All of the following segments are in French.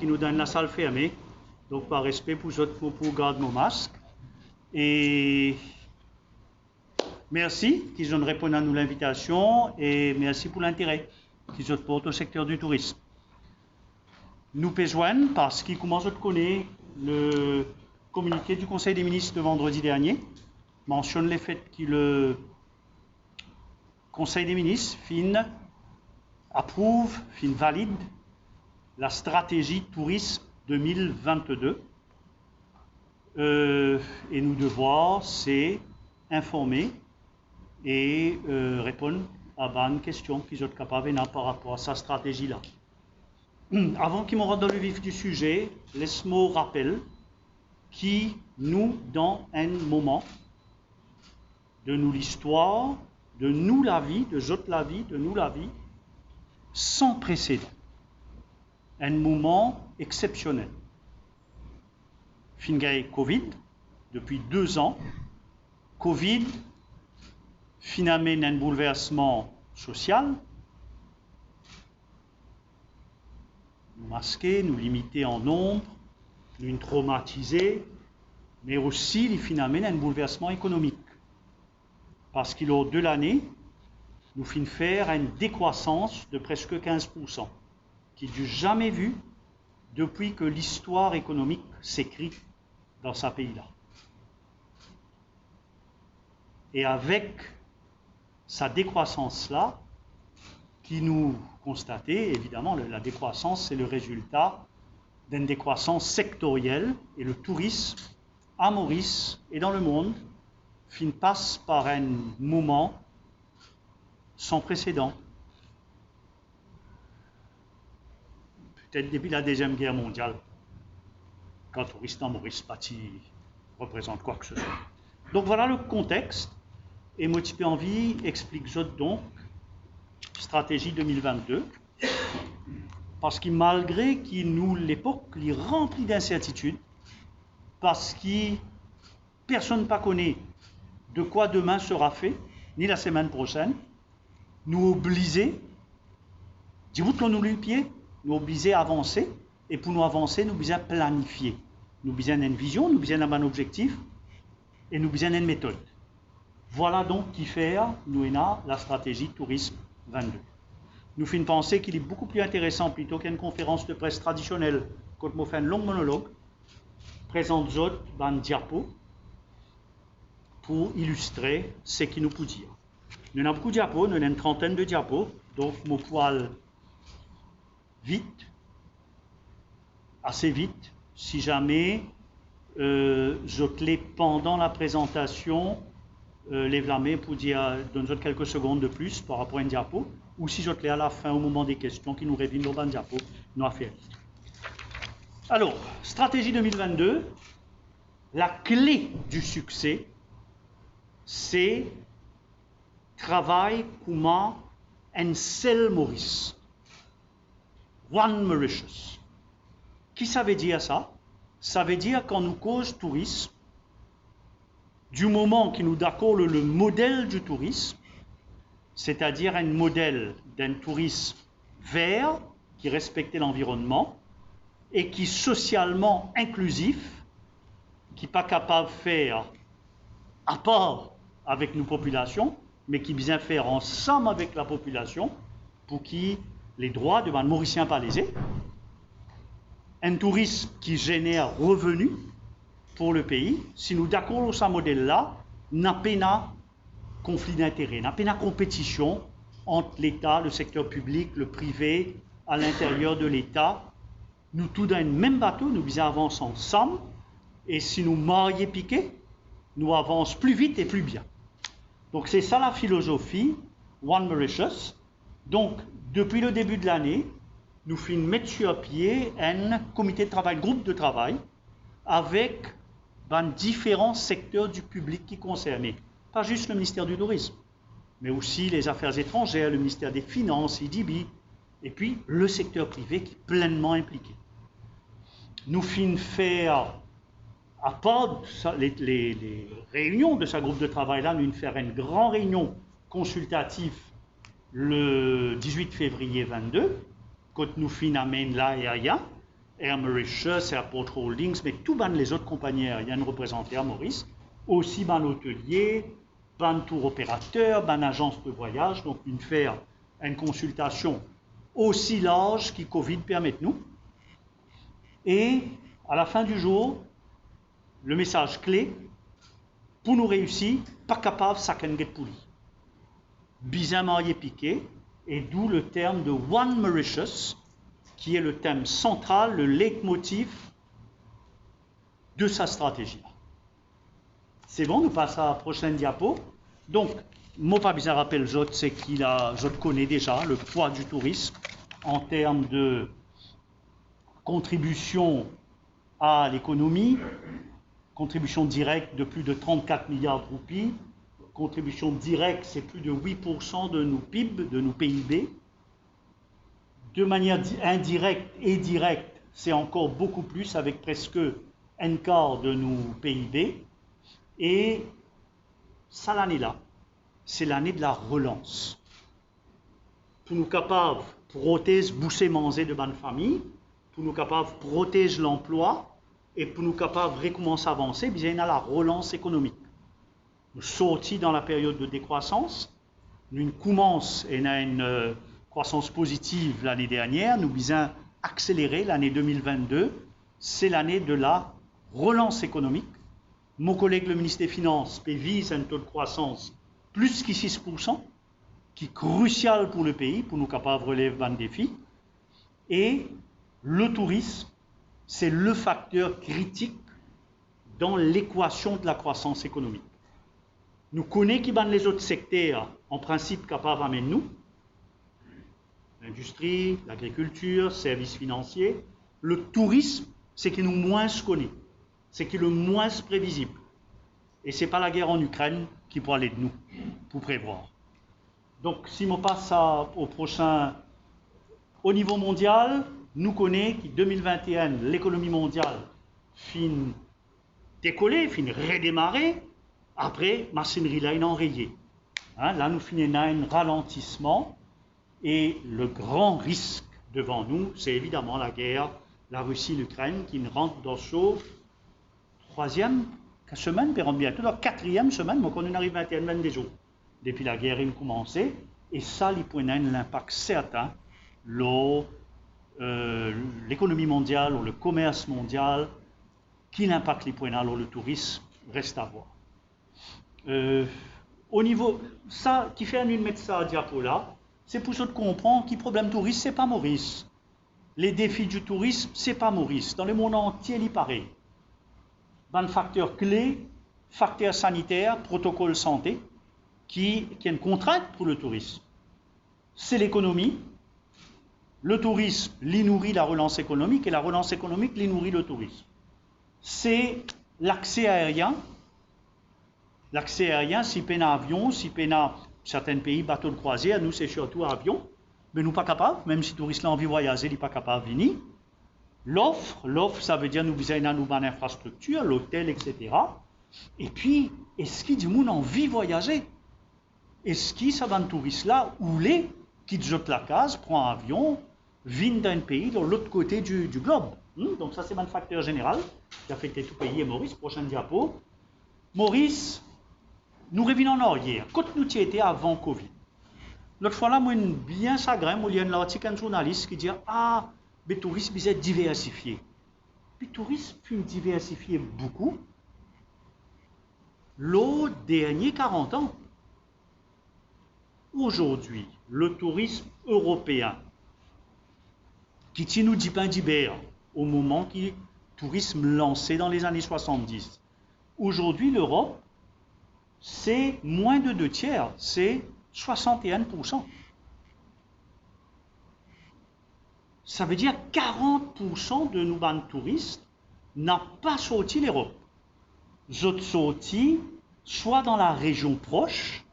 qui nous donne la salle fermée. Donc, par respect pour autres, pour garder mon masque. Et merci qu'ils ont répondu à nous l'invitation et merci pour l'intérêt qu'ils ont porté au secteur du tourisme. Nous besoin parce qu'ils commencent à connaître le communiqué du Conseil des ministres de vendredi dernier, mentionne le fait que le Conseil des ministres approuve, valide la stratégie tourisme 2022. Et nous devoir, c'est informer et répondre à bonnes questions qu'ils sont capables de par rapport à sa stratégie-là. Avant qu'ils me rentrent dans le vif du sujet, laisse-moi rappeler qui nous, dans un moment de nous l'histoire, de nous la vie, de autres la vie, de nous la vie, sans précédent. Un moment exceptionnel. Fin Covid, depuis 2 ans, Covid amène un bouleversement social, nous masquer, nous limiter en nombre, nous traumatiser, mais aussi il amène un bouleversement économique. Parce qu'il a 2 l'année, nous finissons faire une décroissance de presque 15%, qui n'est jamais vu depuis que l'histoire économique s'écrit dans ce pays-là. Et avec sa décroissance-là, qui nous constatez, évidemment, la décroissance, c'est le résultat d'une décroissance sectorielle, et le tourisme à Maurice et dans le monde passe par un moment sans précédent. Peut-être depuis la Deuxième Guerre mondiale, quand le tourisme en Maurice représente quoi que ce soit. Donc voilà le contexte, et Motivé Envie explique donc stratégie 2022, parce que malgré l'époque est remplie d'incertitudes, parce que personne ne connaît de quoi demain sera fait, ni la semaine prochaine, nous obliger, dis-vous que nous le pied, nous obliger à avancer, et pour nous avancer, nous besoin planifier. Nous besoin une vision, nous besoin un objectif, et nous besoin une méthode. Voilà donc qui fait, nous avons la stratégie Tourisme 22. Nous faisons penser qu'il est beaucoup plus intéressant, plutôt qu'une conférence de presse traditionnelle, quand on fait un long monologue, présente autres un diapo pour illustrer ce qu'il nous peut dire. Nous avons beaucoup de diapos, nous avons une trentaine de diapos, donc mon poil vite, assez vite, si jamais je clé pendant la présentation, lève la main pour dire, donne-nous quelques secondes de plus par rapport à une diapo, ou si je clé à la fin, au moment des questions, qui nous révèlent dans une diapo, nous a fait. Alors, stratégie 2022, la clé du succès, c'est travail comme un seul Maurice. One Mauritius. Qui ça veut dire ça? Ça veut dire quand nous cause tourisme, du moment que nous d'accord le modèle du tourisme, c'est-à-dire un modèle d'un tourisme vert, qui respectait l'environnement, et qui est socialement inclusif, qui n'est pas capable de faire à part avec nos populations, mais qui vient faire ensemble avec la population pour qui les droits de Mauriciens pas lésés. Un tourisme qui génère revenus pour le pays. Si nous d'accord sur ce modèle-là, n'a pas conflit d'intérêts, n'a pas compétition entre l'État, le secteur public, le privé, à l'intérieur de l'État. Nous tous dans le même bateau, nous visons avancer ensemble, et si nous marions piqués, nous avançons plus vite et plus bien. Donc c'est ça la philosophie, One Mauritius. Donc depuis le début de l'année, nous finissons mettre sur pied un comité de travail, un groupe de travail, avec différents secteurs du public qui concernés. Pas juste le ministère du Tourisme, mais aussi les Affaires étrangères, le ministère des Finances, IDB, et puis le secteur privé qui est pleinement impliqué. Nous finissons faire, à part les réunions de ce groupe de travail-là, nous finissons faire une grande réunion consultative le 18 février 22, quand nous finissons amène là et ailleurs, Air Mauritius, Airport Holdings, mais tout les autres compagnies aériennes représentées à Maurice, aussi hôtelier, tour opérateur, agence de voyage, donc faire une consultation aussi large que Covid permet de nous. Et à la fin du jour, le message clé, pour nous réussir, pas capable de s'acquérir pour lui. Bizarrement piqué, et d'où le terme de One Mauritius, qui est le thème central, le leitmotiv de sa stratégie. C'est bon, nous passons à la prochaine diapo. Donc, moi pas besoin de rappeler c'est je connais déjà le poids du tourisme en termes de contribution à l'économie, contribution directe de plus de 34 milliards de roupies, contribution directe c'est plus de 8% de nos PIB, de nos PIB. De manière indirecte et directe, c'est encore beaucoup plus avec presque un quart de nos PIB. Et ça, l'année-là, c'est l'année de la relance. Pour nous capables de protéger, bousser, manger de bonnes familles, pour nous capables de protéger l'emploi et pour nous capables de recommencer à avancer, il y a la relance économique. Nous sortis dans la période de décroissance, nous commençons et une croissance positive l'année dernière, nous visons accélérer l'année 2022, c'est l'année de la relance économique. Mon collègue le ministre des Finances vise un taux de croissance plus que 6%, qui est crucial pour le pays, pour nous capables de relever un défi. Et le tourisme, c'est le facteur critique dans l'équation de la croissance économique. Nous connaissons qui les autres secteurs, en principe, capables d'amener nous. L'industrie, l'agriculture, services financiers. Le tourisme, c'est qui nous moins connaît. C'est qui est le moins prévisible. Et ce n'est pas la guerre en Ukraine qui pourra aller de nous, pour prévoir. Donc, si on passe au prochain, au niveau mondial, nous connaissons qu'en 2021, l'économie mondiale fin décoller, fin redémarrer, après, machinerie là, est enrayée. Là, nous finissons un ralentissement, et le grand risque devant nous, c'est évidemment la guerre, la Russie, l'Ukraine, qui rentre dans ce troisième semaine, puis bientôt la quatrième semaine, donc on arrive à 21 des jours, depuis la guerre a commencé, et ça, il y a un impact certain, l'économie mondiale, ou le commerce mondial, qui l'impact les points alors le tourisme reste à voir. Au niveau, ça, qui fait une mettre ça à diapo là, c'est pour ça de comprendre que le problème touriste, c'est pas Maurice. Les défis du tourisme, c'est pas Maurice. Dans le monde entier, il paraît. Un facteur clé, facteur sanitaire, protocole santé, qui est une contrainte pour le tourisme. C'est l'économie. Le tourisme, il nourrit la relance économique, et la relance économique, il nourrit le tourisme. C'est l'accès aérien. L'accès aérien, si peine à avion, si peine à certains pays, bateaux de croisière, nous c'est surtout avion, mais nous pas capables, même si les touristes ont envie de voyager, ils sont pas capables de venir. L'offre, ça veut dire nous besoin d'une bonne infrastructure, l'hôtel, etc. Et puis, est-ce qu'il y a du monde envie de voyager? Est-ce qu'il y a des touristes là, où les qui jettent la case, prend un avion, viennent d'un pays de l'autre côté du globe? Donc ça c'est un facteur général qui affecte tout le pays. Et Maurice, prochaine diapo. Maurice, nous revenons en arrière. Quand nous étions avant Covid, l'autre fois là, moi, bien chagrin, il y a un article d'un journaliste qui dit le tourisme est diversifié. Le tourisme fut diversifié beaucoup. Les derniers 40 ans. Aujourd'hui, le tourisme européen, qui nous dit pas d'hiver, au moment qui le tourisme lancé dans les années 70. Aujourd'hui, l'Europe, c'est moins de 2/3, c'est 61%. Ça veut dire 40% de nos bandes touristes n'ont pas sorti l'Europe. Ils ont sorti soit dans la région proche,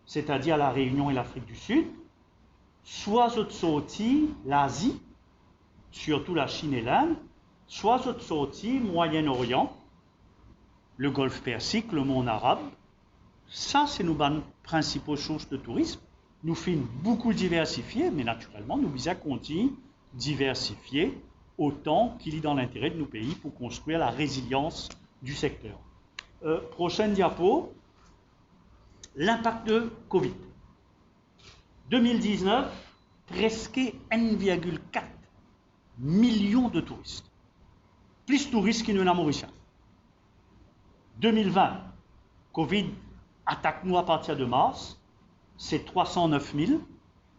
c'est-à-dire la Réunion et l'Afrique du Sud, soit ils ont sorti l'Asie, surtout la Chine et l'Inde, soit ils ont sorti Moyen-Orient, le Golfe Persique, le monde arabe. Ça, c'est nos principales sources de tourisme. Nous faisons beaucoup diversifier, mais naturellement, nous visons à continuer diversifier autant qu'il est dans l'intérêt de nos pays pour construire la résilience du secteur. Prochaine diapo, l'impact de Covid. 2019, presque 1,4 million de touristes. Plus de touristes qu'il y en a en Mauricie. 2020, Covid attaque nous à partir de mars, c'est 309 000.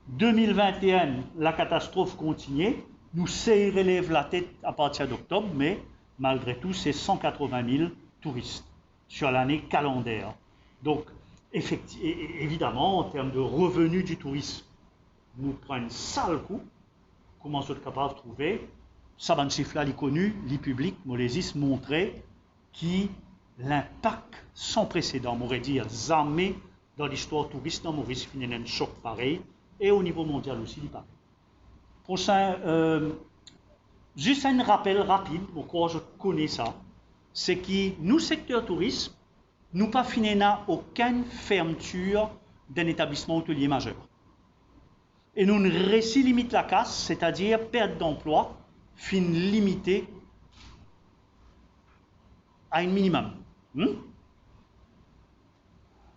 2021, la catastrophe continue, nous relève la tête à partir d'octobre, mais malgré tout, c'est 180 000 touristes sur l'année calendaire. Donc, évidemment, en termes de revenus du tourisme, nous prenons un sale coup. Comment sommes-nous capables de trouver? Ça, un chiffre là, les connus, les publics, Molésis montrait qui l'impact sans précédent, on aurait dit, jamais dans l'histoire touriste dans Maurice, il y a un choc pareil, et au niveau mondial aussi, il pareil. Prochain, juste un rappel rapide, pourquoi je connais ça, c'est que nous, secteur tourisme, nous pas fini à aucune fermeture d'un établissement hôtelier majeur. Et nous ne réussi limite la casse, c'est-à-dire perte d'emploi, fin limitée à un minimum.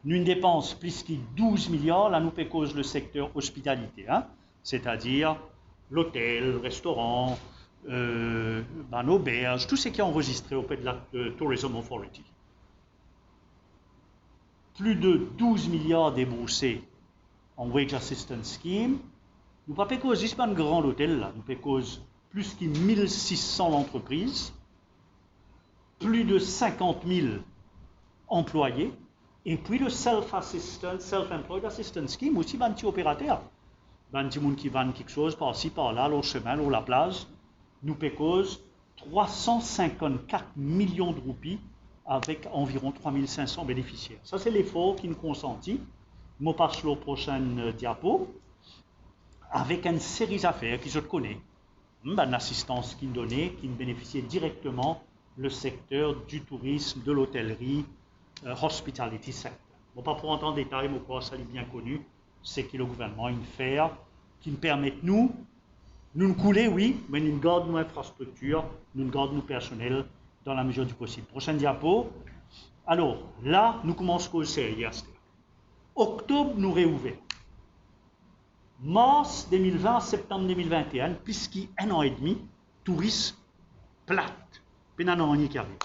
Nous dépense plus que 12 milliards, là nous cause le secteur hospitalité, c'est-à-dire l'hôtel, le restaurant, l'auberge, tout ce qui est enregistré auprès de la Tourism Authority. Plus de 12 milliards déboursés en Wage Assistance Scheme. Nous ne pas cause juste un grand hôtel, là, nous cause plus que 1600 entreprises, plus de 50 000 employés, et puis le Self-Employed Assistance Scheme, aussi un petit opérateur. Un petit monde qui vend quelque chose par-ci, par-là, au chemin, ou la plage, nous cause 354 millions de roupies avec environ 3500 bénéficiaires. Ça, c'est l'effort qui nous consentit. Je passe au prochain diapo, avec une série d'affaires que je connais. Une assistance qui donnait, qui bénéficiait directement le secteur du tourisme, de l'hôtellerie, hospitality sector. Bon, pas pour entrer en détail, mais quoi, ça est bien connu, c'est que le gouvernement a une faire qui nous permet nous couler, oui, mais nous gardons nos infrastructures, nous gardons nos personnels dans la mesure du possible. Prochaine diapo. Alors, là, nous commençons au sérieux. Octobre, nous réouvrons. Mars 2020, septembre 2021, puisqu'il y a un an et demi, tourisme plate. Puis un an et demi qui arrive.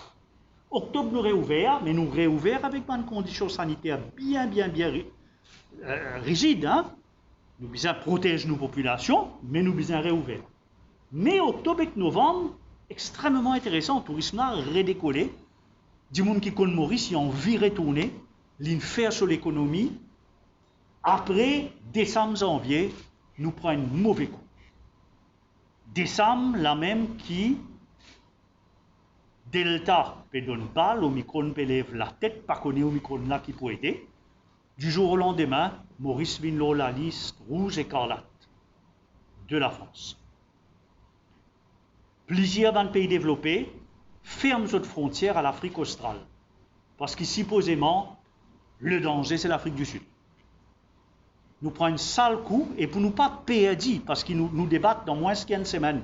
Octobre, nous réouvrons, mais nous réouvrons avec une condition sanitaire bien rigide. Nous besoin protéger nos populations, mais nous besoin réouvrir. Mais octobre et novembre, extrêmement intéressant, le tourisme a redécollé. Du monde qui connaît Maurice, il a envie de retourner, il faire sur l'économie. Après, décembre, janvier, nous prenons un mauvais coup. Décembre, la même qui, Delta peut donner balle, Omicron peut lever la tête, pas connaître Omicron là qui peut aider. Du jour au lendemain, Maurice Vinlo la liste rouge écarlate de la France. Plusieurs dans le pays développés ferment notre frontière à l'Afrique australe. Parce que supposément, le danger, c'est l'Afrique du Sud. Nous prenons un sale coup, et pour nous pas perdre, parce qu'ils nous débattent dans moins qu'une semaine,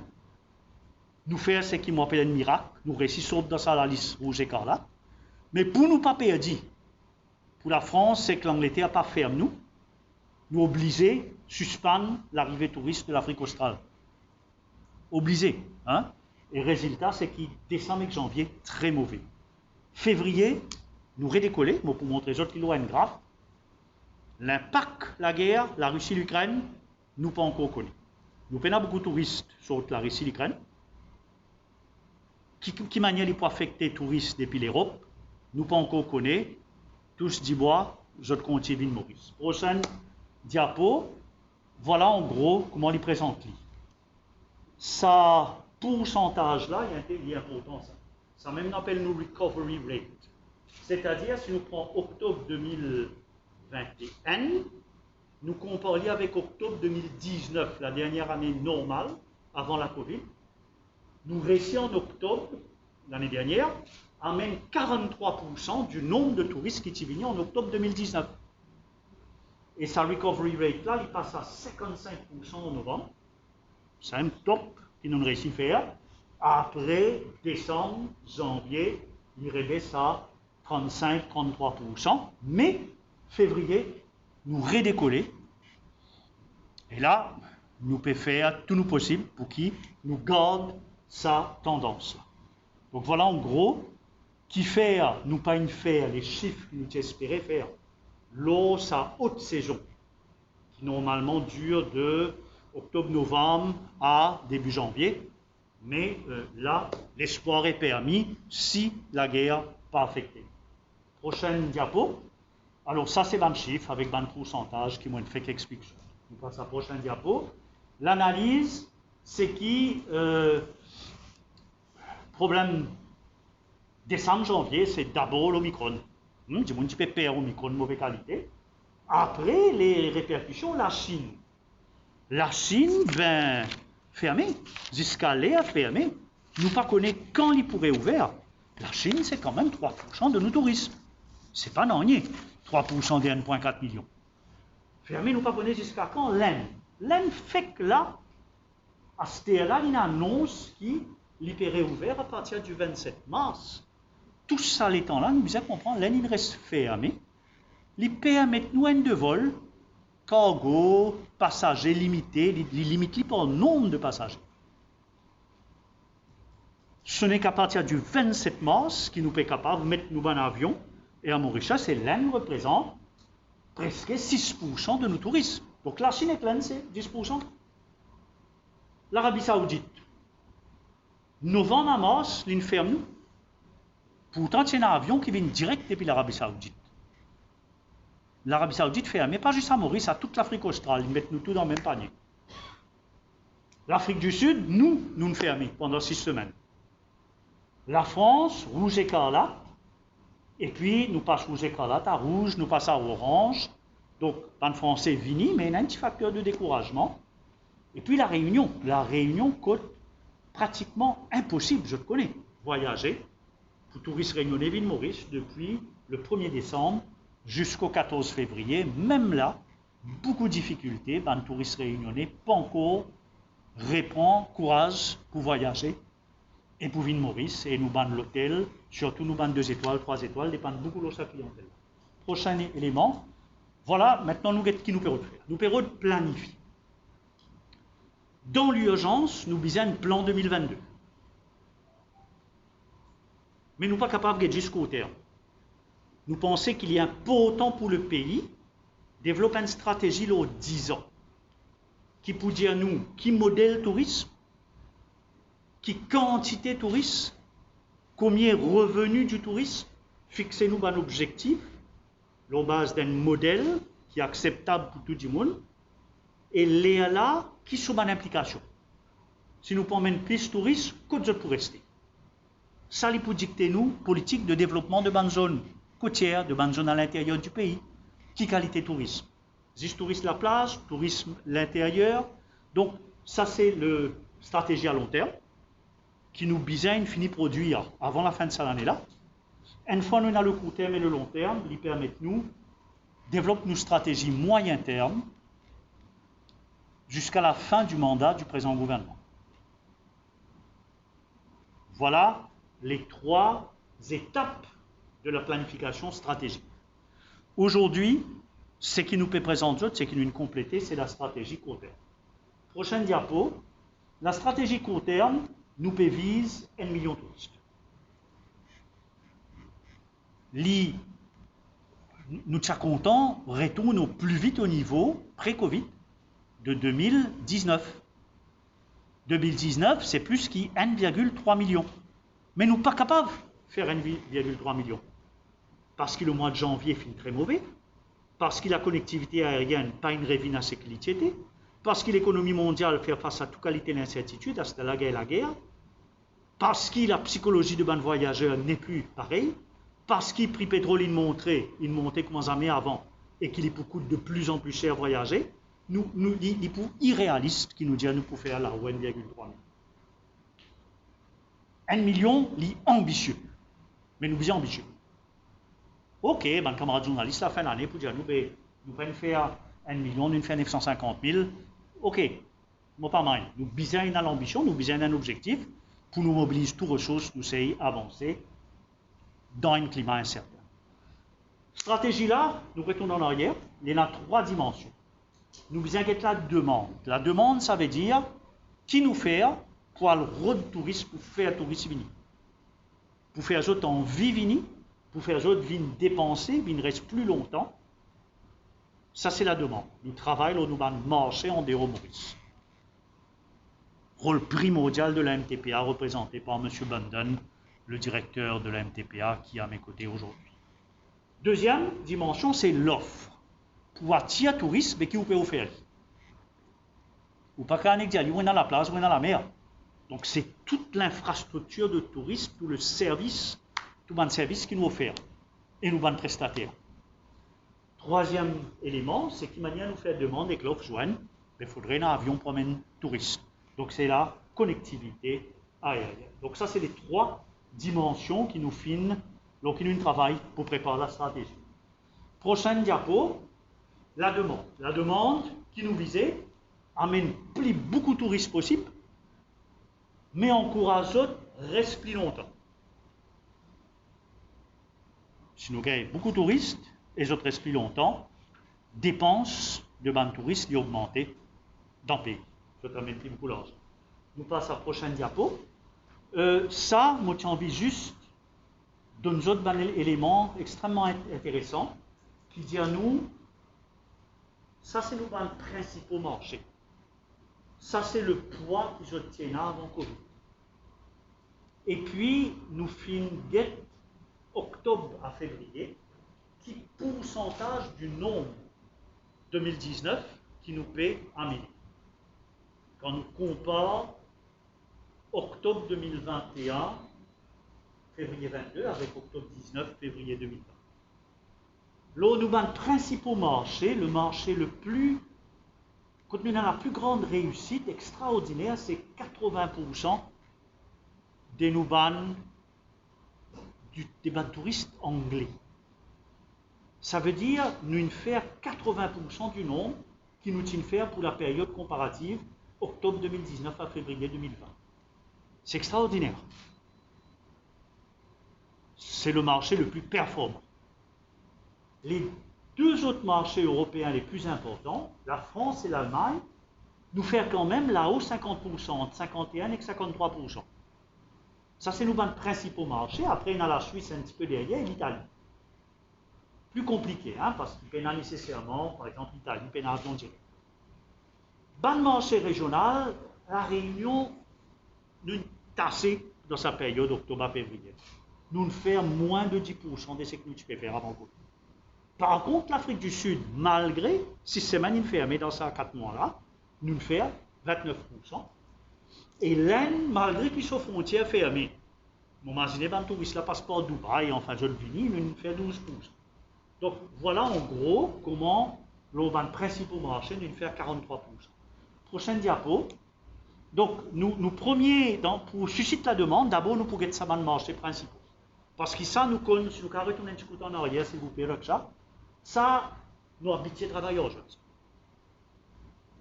nous faire ce qui m'appelle un miracle, nous réussissons dans la liste rouge écarlate, mais pour nous pas perdre, pour la France, c'est que l'Angleterre n'a pas fermé nous obligés à suspendre l'arrivée touriste de l'Afrique australe. Obligés. Et résultat, c'est que décembre et janvier, très mauvais. Février, nous redécoller, pour montrer les autres qui l'ont grave. L'impact, la guerre, la Russie, l'Ukraine, nous pas encore connus. Nous prenons beaucoup de touristes sur la Russie, l'Ukraine. Qui manière il peut affecter les touristes depuis l'Europe, nous pas encore connus. Tous dit bois, je continue de Maurice. Prochaine diapo, voilà en gros comment il présente. Ça pourcentage-là, il est important ça. Ça même appelle nous recovery rate. C'est-à-dire, si nous prenons octobre 2021, nous comparons avec octobre 2019, la dernière année normale, avant la Covid, nous réussissons en octobre, l'année dernière, à même 43% du nombre de touristes qui y venaient en octobre 2019. Et sa recovery rate là, il passe à 55% en novembre. C'est un top qui nous réussit à faire. Après décembre, janvier, il rebaisse à 35-33%, mais février, nous redécoller. Et là, nous pouvons faire tout nous possible pour qu'il nous garde sa tendance. Donc voilà en gros, qui fait, nous pas une faire les chiffres que nous espérions faire. L'eau, sa haute saison, qui normalement dure de octobre-novembre à début janvier. Mais là, l'espoir est permis si la guerre pas affectée. Prochaine diapo. Alors ça, c'est 20 chiffres avec 20 pourcentages qui m'ont fait qu'explique ça. On passe à la prochaine diapo. L'analyse, c'est qui problème décembre, janvier, c'est d'abord l'Omicron. Du monde qui peut perdre Omicron de mauvaise qualité. Après, les répercussions, la Chine. La Chine, ben, fermée. Jusqu'à là, fermée. Nous pas connaissons quand il pourrait ouvrir. La Chine, c'est quand même 3% de nos touristes. C'est pas non, 3% des 1,4 millions. Fermé, nous pas connaissons jusqu'à quand l'Inde. L'Inde fait que là, à ce là il annonce qu'il est ouvert à partir du 27 mars. Tout ça, les temps-là, nous devons comprendre, l'Inde il reste fermé. Il permet nous un de vol, cargo, passagers limités, il limite par nombre de passagers. Ce n'est qu'à partir du 27 mars qu'il nous est capable de mettre nous en avion. Et à Mauritius, l'Inde représente presque 6% de nos touristes. Donc la Chine et l'Inde, c'est 10%. L'Arabie Saoudite, novembre à mars, l'Inde ferme nous. Pourtant, il y a un avion qui vient direct depuis l'Arabie Saoudite. L'Arabie Saoudite ferme, mais pas juste à Maurice, à toute l'Afrique australe. Ils mettent nous tous dans le même panier. L'Afrique du Sud, nous fermons pendant 6 semaines. La France, rouge écarlate, et puis nous passons rouge écarlate à rouge, nous passons à orange. Donc, pas de français vini, mais il y a un petit facteur de découragement. Et puis la Réunion coûte pratiquement impossible, je te connais, voyager pour touristes réunionnais Ville Maurice depuis le 1er décembre jusqu'au 14 février. Même là, beaucoup de difficultés, les touristes réunionnais pas encore répondent courage pour voyager. Et pour Ville Maurice, et nous bandons l'hôtel, surtout nous bandons 2 étoiles, 3 étoiles, dépendent beaucoup de sa clientèle. Prochain élément, voilà, maintenant nous qui nous permet de faire. Nous permet de planifier. Dans l'urgence, nous visons un plan 2022. Mais nous ne sommes pas capables de jusqu'au terme. Nous pensons qu'il y a un important pour le pays, développer une stratégie de 10 ans, qui peut dire nous, qui modèle tourisme, qui quantité touriste, combien revenus du tourisme, fixez-nous un objectif, la base d'un modèle qui est acceptable pour tout le monde, et là, qui sont en implication. Si nous prenons plus de touristes, qu'est-ce pour rester? Ça, il peut dicter nous, politique de développement de bonnes zones côtières, de bonnes zones à l'intérieur du pays. Qui qualité tourisme? Juste tourisme la plage, tourisme l'intérieur. Donc, ça, c'est la stratégie à long terme qui nous besoin finit produire avant la fin de cette année-là. Une fois nous avons le court terme et le long terme, ils permettent nous de développer nos stratégies moyen terme jusqu'à la fin du mandat du présent gouvernement. Voilà les 3 étapes de la planification stratégique. Aujourd'hui, ce qui nous peut présenter, ce qui nous compléter, c'est la stratégie court terme. Prochaine diapo, la stratégie court terme nous vise 1 million de touristes. Nous sommes contents, retourne au plus vite au niveau pré-Covid de 2019. 2019, c'est plus qu' 1,3 million. Mais nous ne sommes pas capables de faire 1,3 million. Parce que le mois de janvier finit très mauvais, parce que la connectivité aérienne n'a pas une révine à sécurité, parce que l'économie mondiale fait face à toute qualité d'incertitude, à la guerre, parce que la psychologie de ban voyageurs n'est plus pareille, parce que le prix pétrole il montait comme jamais avant, et qu'il est beaucoup de plus en plus cher à voyager, il est irréaliste qui nous dit à nous pour faire la 1,3 million. 1 million, il est ambitieux, mais nous sommes ambitieux. Ok, ben, camarade journaliste, la fin de l'année, pour dire, nous pouvons faire 1 million, nous faisons 950 000. Ok, moi pas mal. Nous besoin d'une ambition, nous besoin d'un objectif pour nous mobiliser toutes ressources, nous essayer avancer dans un climat incertain. Stratégie là, nous retournons en arrière, il y a 3 dimensions. Nous inquiète la demande. La demande, ça veut dire qui nous fait pour le road tourisme, pour faire tourisme vini. Pour faire les autres en vie vini, pour faire les autres venir dépenser, venir rester plus longtemps. Ça, c'est la demande. Nous travaillons, nous allons marcher en dehors Maurice. Rôle primordial de la MTPA représenté par M. Bundon, le directeur de la MTPA qui est à mes côtés aujourd'hui. Deuxième dimension, c'est l'offre. Pour attirer le tourisme, mais qui vous peut offrir. Ou pas qu'un dire, vous êtes dans la place, vous êtes dans la mer. Donc c'est toute l'infrastructure de tourisme, tout le service, tout le service qui nous offre. Et nous, le prestataire. Troisième élément, c'est qu'il manière nous faire demande et que l'offre joigne, il faudrait un avion pour amener tourisme. Donc c'est la connectivité aérienne. Donc ça, c'est les 3 dimensions qui nous finissent, donc qui nous travaillent pour préparer la stratégie. Prochaine diapo, la demande. La demande qui nous visait amène beaucoup de touristes possible, mais encourage les autres restent plus longtemps. Si nous gagnons beaucoup de touristes et les autres restent plus longtemps, dépenses de ban touristes vont augmenter dans le pays. Ça amène plus beaucoup d'argent. Nous passons à la prochaine diapo. Ça, moi, j'ai envie juste d'un autre élément extrêmement intéressant qui dit à nous, ça c'est nos principaux marchés. Ça c'est le poids que je tiens avant Covid. Et puis, nous finissons octobre à février, qui pourcentage du nombre 2019 qui nous paie en milliers. Quand nous comparons octobre 2021, février 22, avec octobre 19, février 2020. Là, nous avons le principal marché, le marché le plus, quand nous avons la plus grande réussite extraordinaire, c'est 80% des nous des touristes anglais. Ça veut dire nous faire 80% du nombre qui nous tient faire pour la période comparative octobre 2019 à février 2020. C'est extraordinaire. C'est le marché le plus performant. Les 2 autres marchés européens les plus importants, la France et l'Allemagne, nous font quand même la hausse 50%, entre 51 et 53%. Ça, c'est nos principaux marchés. Après, on a la Suisse un petit peu derrière et l'Italie. Plus compliqué, parce qu'il n'y a pas nécessairement, par exemple, l'Italie, il n'y a pas d'avion direct. Ban marché régional, la Réunion, nous tassé dans sa période octobre-février. Nous faisons moins de 10% de ce que nous pouvons faire avant Covid. Par contre, l'Afrique du Sud, malgré 6 semaines fermées dans ces 4 mois-là, nous faisons 29%. Et l'Inde, malgré qu'ils sont frontières fermées, vous imaginez, quand touristes là passent par Dubaï, enfin je le finis, nous faisons 12%. Donc voilà en gros comment le principal marché nous fait 43%. Prochaine diapo. Donc nous premiers, pour susciter la demande, d'abord nous pour get ça dans le marché principal. Parce que ça nous connaît, si nous retournons un petit peu en arrière, s'il vous plaît, ça nous habitués à travailler aujourd'hui.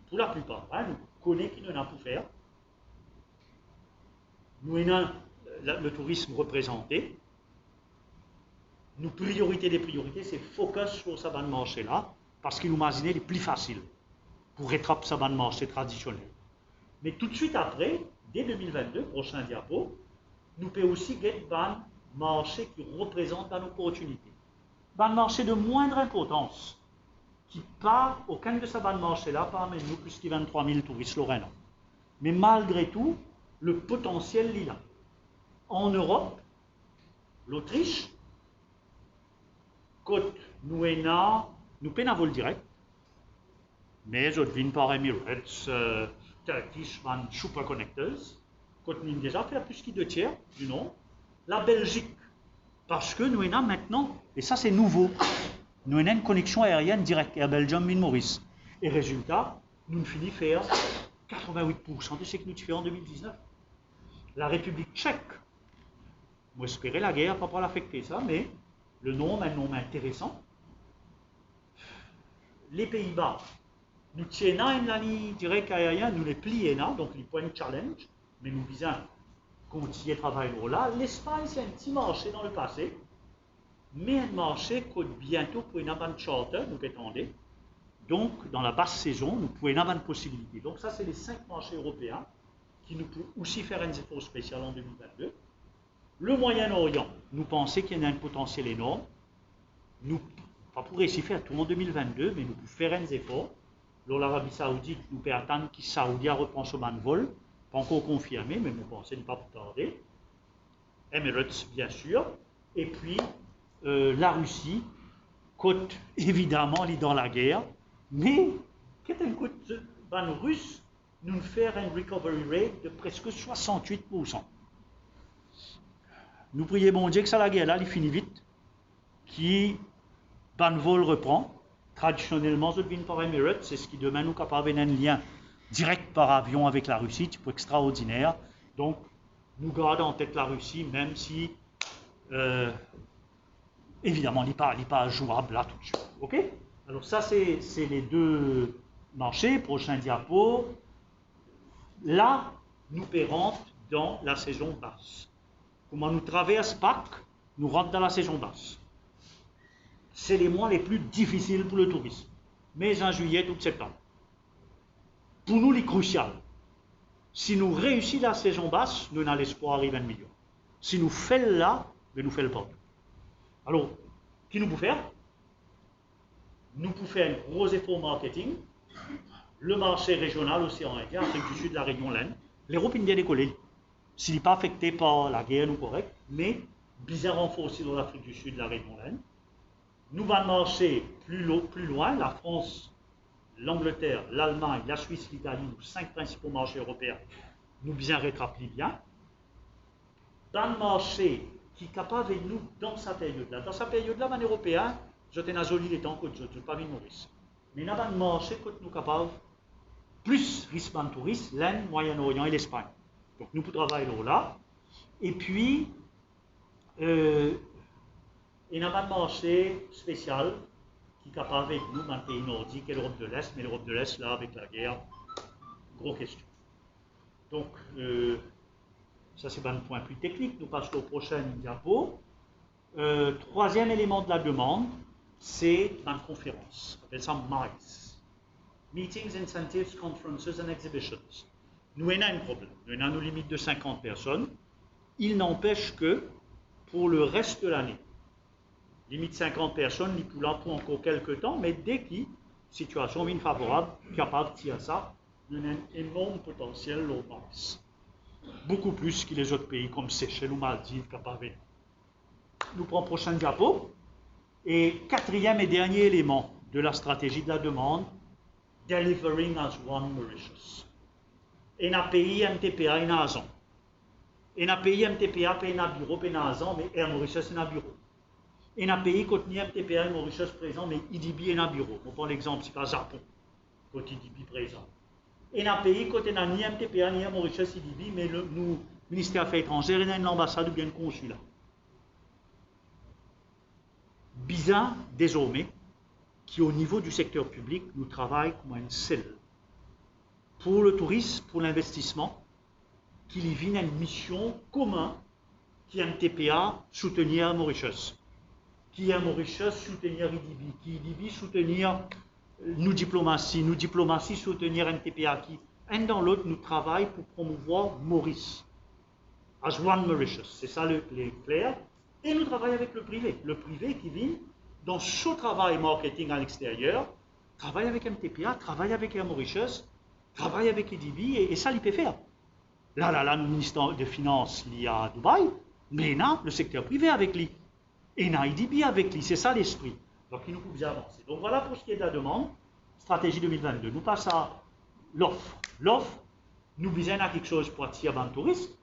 Pour la plupart, nous connaissons qui nous avons pour faire. Nous avons le tourisme représenté. Nos priorités des priorités, c'est focus sur ce marché-là, parce qu'il nous imaginait les plus faciles pour rattraper ce marché traditionnel. Mais tout de suite après, dès 2022, prochain diapo, nous pouvons aussi get un marché qui représente une opportunité. Un marché de moindre importance, qui part, aucun de ces marchés-là, parmi nous, plus de 23 000 touristes lorrains. Mais malgré tout, le potentiel est là. En Europe, l'Autriche, côte nous peine à vol direct, mais je viens par Emirates, Turkish, Super Connectors, côte nous déjà fait plus que 2 tiers du nom. La Belgique, parce que nous avons maintenant, et ça c'est nouveau, nous avons une connexion aérienne directe à Belgium, Maurice. Et résultat, nous finissons faire 88% de ce que nous faisons en 2019. La République tchèque, moi j'espérais la guerre pour pas l'affecter ça, mais le nom est un nom intéressant. Les Pays-Bas, nous tiennons une ligne directe aérienne, nous les plions, donc les points de challenge, mais nous visons continuer à travailler là. L'Espagne, c'est un petit marché dans le passé, mais un marché qui bientôt pour une avance charter, nous attendons. Donc, dans la basse saison, nous pouvons avoir une possibilité. Donc, ça, c'est les 5 marchés européens qui nous peuvent aussi faire un effort spécial en 2022. Le Moyen-Orient, nous pensons qu'il y a un potentiel énorme. Nous, pas pour réussir à faire tout en 2022, mais nous pouvons faire un effort. L'Arabie Saoudite, nous pouvons attendre que Saoudia reprend son vol. Pas encore confirmé, mais nous pensons pas plus tarder. Emirates, bien sûr. Et puis, la Russie, côte évidemment, est dans la guerre. Mais, qu'est-ce qu'un côte russe, nous faire un recovery rate de presque 68%. Nous prions bon Dieu que ça la guerre là, il finit vite, qui ban vol reprend. Traditionnellement, ça vient par Emirates, c'est ce qui demain nous capable un lien direct par avion avec la Russie, c'est extraordinaire. Donc, nous gardons en tête la Russie, même si, évidemment, il n'est pas jouable là tout de suite. Ok? Alors ça, c'est les deux marchés. Prochain diapo. Là, nous pérons dans la saison basse. Comment nous traversons Pâques, nous rentrons dans la saison basse. C'est les mois les plus difficiles pour le tourisme. Mais en juillet, août, septembre. Pour nous, c'est crucial. Si nous réussissons la saison basse, nous avons l'espoir d'arriver à 1 million. Si nous faisons là, nous faisons partout. Alors, qu'est-ce que nous pouvons faire? Nous pouvons faire un gros effort marketing. Le marché régional, océan Indien, Afrique du Sud, la région laine. L'Europe est bien décollée. S'il n'est pas affecté par la guerre, nous correct, mais bizarrement aussi dans l'Afrique du Sud, la région laine. Nous allons marcher plus loin, la France, l'Angleterre, l'Allemagne, la Suisse, l'Italie, nos 5 principaux marchés européens, nous bien rattraper bien. Dans le marché qui est capable de nous dans sa période-là. Dans sa période-là, en européen, je suis joli les temps que je ne pas vu Maurice. Mais dans le marché, que nous sommes plus risque de touristes, l'Inde, Moyen-Orient et l'Espagne. Donc nous pouvons travailler là. Et puis, il y a un marché spécial qui est capable avec nous dans le pays nordique et l'Europe de l'Est, mais l'Europe de l'Est, là, avec la guerre, grosse question. Donc, ça c'est un point plus technique, nous passons au prochain diapo. Troisième élément de la demande, c'est une conférence, on appelle ça MICE. Meetings, Incentives, Conferences and Exhibitions. Nous avons un problème, nous avons nos limites de 50 personnes. Il n'empêche que, pour le reste de l'année, limite 50 personnes, nous pouvons là pour encore quelques temps, mais dès que la situation est favorable, capable de tirer ça, nous avons un énorme potentiel au MICE. Beaucoup plus que les autres pays comme Seychelles ou Maldives, capable. Nous prenons le prochain diapo. Et quatrième et dernier élément de la stratégie de la demande, delivering as one Mauritius. Et un pays MTPA et un an. Et un pays MTPA et un bureau et un an, mais Air Mauritius et un bureau. Et un pays contenu MTPA et Mauritius présent, mais IDB et un bureau. On prend l'exemple, c'est pas Japon, côté IDB présent. Et un pays côté n'a ni MTPA ni Mauritius IDB, mais nous, ministère des Affaires étrangères, et l'ambassade ou bien le consulat. Bizarre, désormais, qui au niveau du secteur public, nous travaillons comme une cellule. Pour le tourisme, pour l'investissement, qu'il y vient une mission commune qui est MTPA soutenir Mauritius, qui est Mauritius soutenir IDB, qui IDB soutenir nous diplomatie soutenir MTPA, qui un dans l'autre nous travaillons pour promouvoir Maurice, as one Mauritius, c'est ça le clair. Et nous travaillons avec le privé qui vient dans ce travail marketing à l'extérieur, travaille avec MTPA, travaille avec Air Mauritius, travaille avec EDB, et ça, il peut faire. Là, le ministère des Finances, il y a à Dubaï, mais il y a le secteur privé avec lui, et il y a EDB avec lui, c'est ça l'esprit. Donc, il nous faut bien avancer. Donc, voilà pour ce qui est de la demande, stratégie 2022. Nous passons à l'offre. L'offre, nous besoin à quelque chose pour attirer un touriste.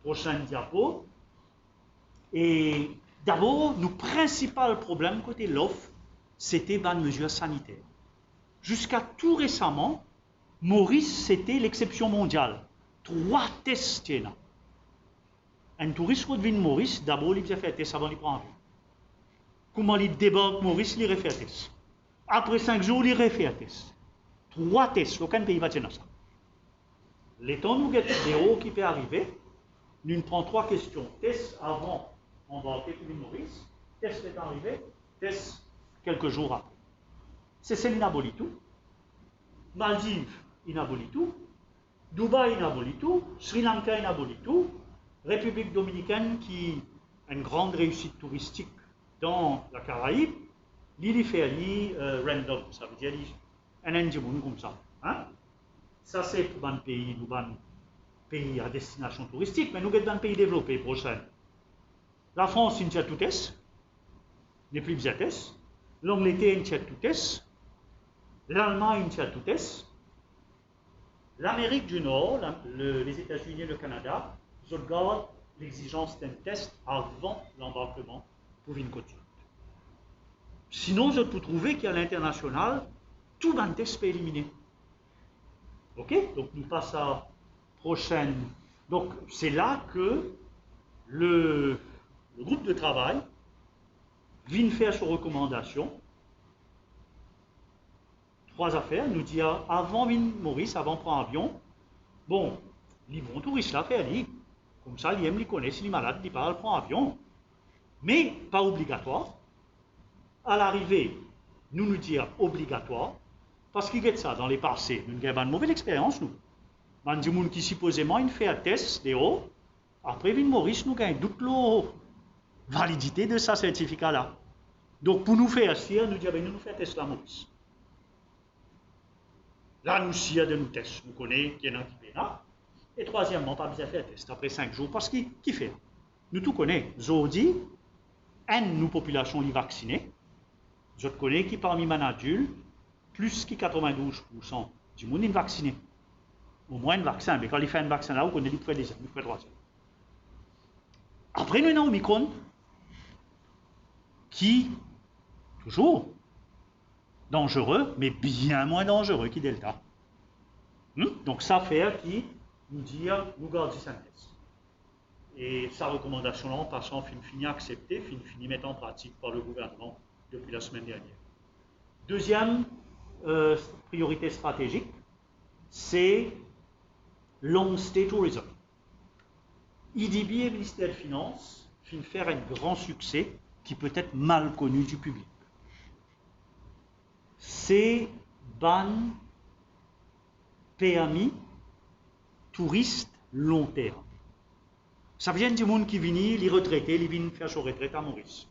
Prochaine diapo. Et d'abord, nos principal problème côté l'offre, c'était une mesure sanitaire. Jusqu'à tout récemment, Maurice, c'était l'exception mondiale. 3 tests. Un touriste qui vient de Maurice, d'abord, il a fait un test avant de prendre un avion. Comment il débarque Maurice, il refait un test. Après 5 jours, il refait un test. 3 tests, aucun pays va tenir ça. Les temps nous des hauts qui peuvent arriver, nous prenons 3 questions. Test avant embarquer pour l'île Maurice, test est arrivé, test quelques jours après. C'est inabolit tout. Maldives inabolit tout. Dubaï inabolit tout. Sri Lanka inabolit tout. République dominicaine qui a une grande réussite touristique dans la Caraïbe, l'île fait random, ça veut dire un indien comme ça. Hein? Ça c'est pour un pays, nous un pays à destination touristique, mais nous sommes dans un pays développé prochain. La France, il y a tout est, n'est plus bien est. L'Angleterre, il y a tout est. L'Allemagne, il y a tout est. L'Amérique du Nord, les États-Unis et le Canada, je garde l'exigence d'un test avant l'embarquement pour une côte. Sinon, je peux trouver qu'à l'international, tout un test peut éliminer. Ok? Donc, nous passons à la prochaine. Donc, c'est là que le groupe de travail vient faire ses recommandations. 3 affaires. Nous dit avant Maurice, avant de prendre l'avion, bon, les bons touristes là faire aller. Comme ça, ils aiment les connaissent, les malades, ils parlent, prendre l'avion. Mais pas obligatoire. À l'arrivée, nous disons obligatoire, parce qu'il y a ça dans les passés. Nous avons une mauvaise expérience, nous. Il y a des gens qui supposément ils font un test de haut. Après, Maurice, nous avons toute la validité de ce certificat-là. Donc, pour nous faire ça, nous disons, nous faisons un test à Maurice. Là, nous, s'il y a de nos tests, nous connaissons qu'il y en a qui fait là. Et troisièmement, pas besoin de faire un test après 5 jours, parce qu'il fait. Nous tout connaissons. Aujourd'hui, nous, population, les vaccinés. Je connais qui parmi les adultes, plus que 92% du monde est vacciné. Au moins un vaccin, mais quand il fait un vaccin là, on connaît les près des années, près 3 ans. Après, nous avons Omicron, qui, toujours, dangereux, mais bien moins dangereux que Delta. Donc, ça fait qui nous dit, nous gardons ça test. Et sa recommandation là, en passant, fini acceptée, fini mettre en pratique par le gouvernement depuis la semaine dernière. Deuxième priorité stratégique, c'est long stay tourism. IDB et le ministère des Finances finissent faire un grand succès qui peut être mal connu du public. C'est ban PMI touristes long terme. Ça vient du monde qui vient, les retraités, ils viennent faire sa retraite à Maurice.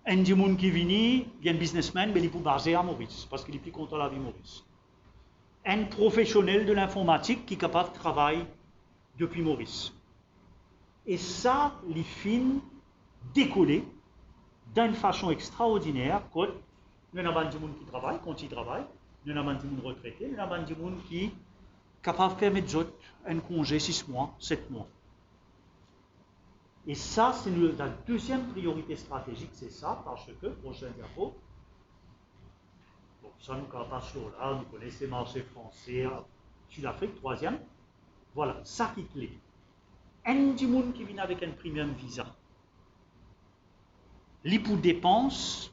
Un du monde qui vient, il y a un businessman, mais il peut baser à Maurice, parce qu'il est plus content de la vie Maurice. Un professionnel de l'informatique qui est capable de travailler depuis Maurice. Et ça, les films décollés d'une façon extraordinaire, quand nous avons du monde qui travaille, quand il travaille, nous avons du monde retraité, nous avons du monde qui est capable de faire mettre un congé 6 mois, 7 mois. Et ça, c'est la deuxième priorité stratégique, c'est ça, parce que, prochain diapo, bon, ça nous passe là, vous connaissez le marché français, Sud-Afrique, troisième, voilà, ça qui est clé. Un du monde qui vient avec un premium visa, l'IPO dépense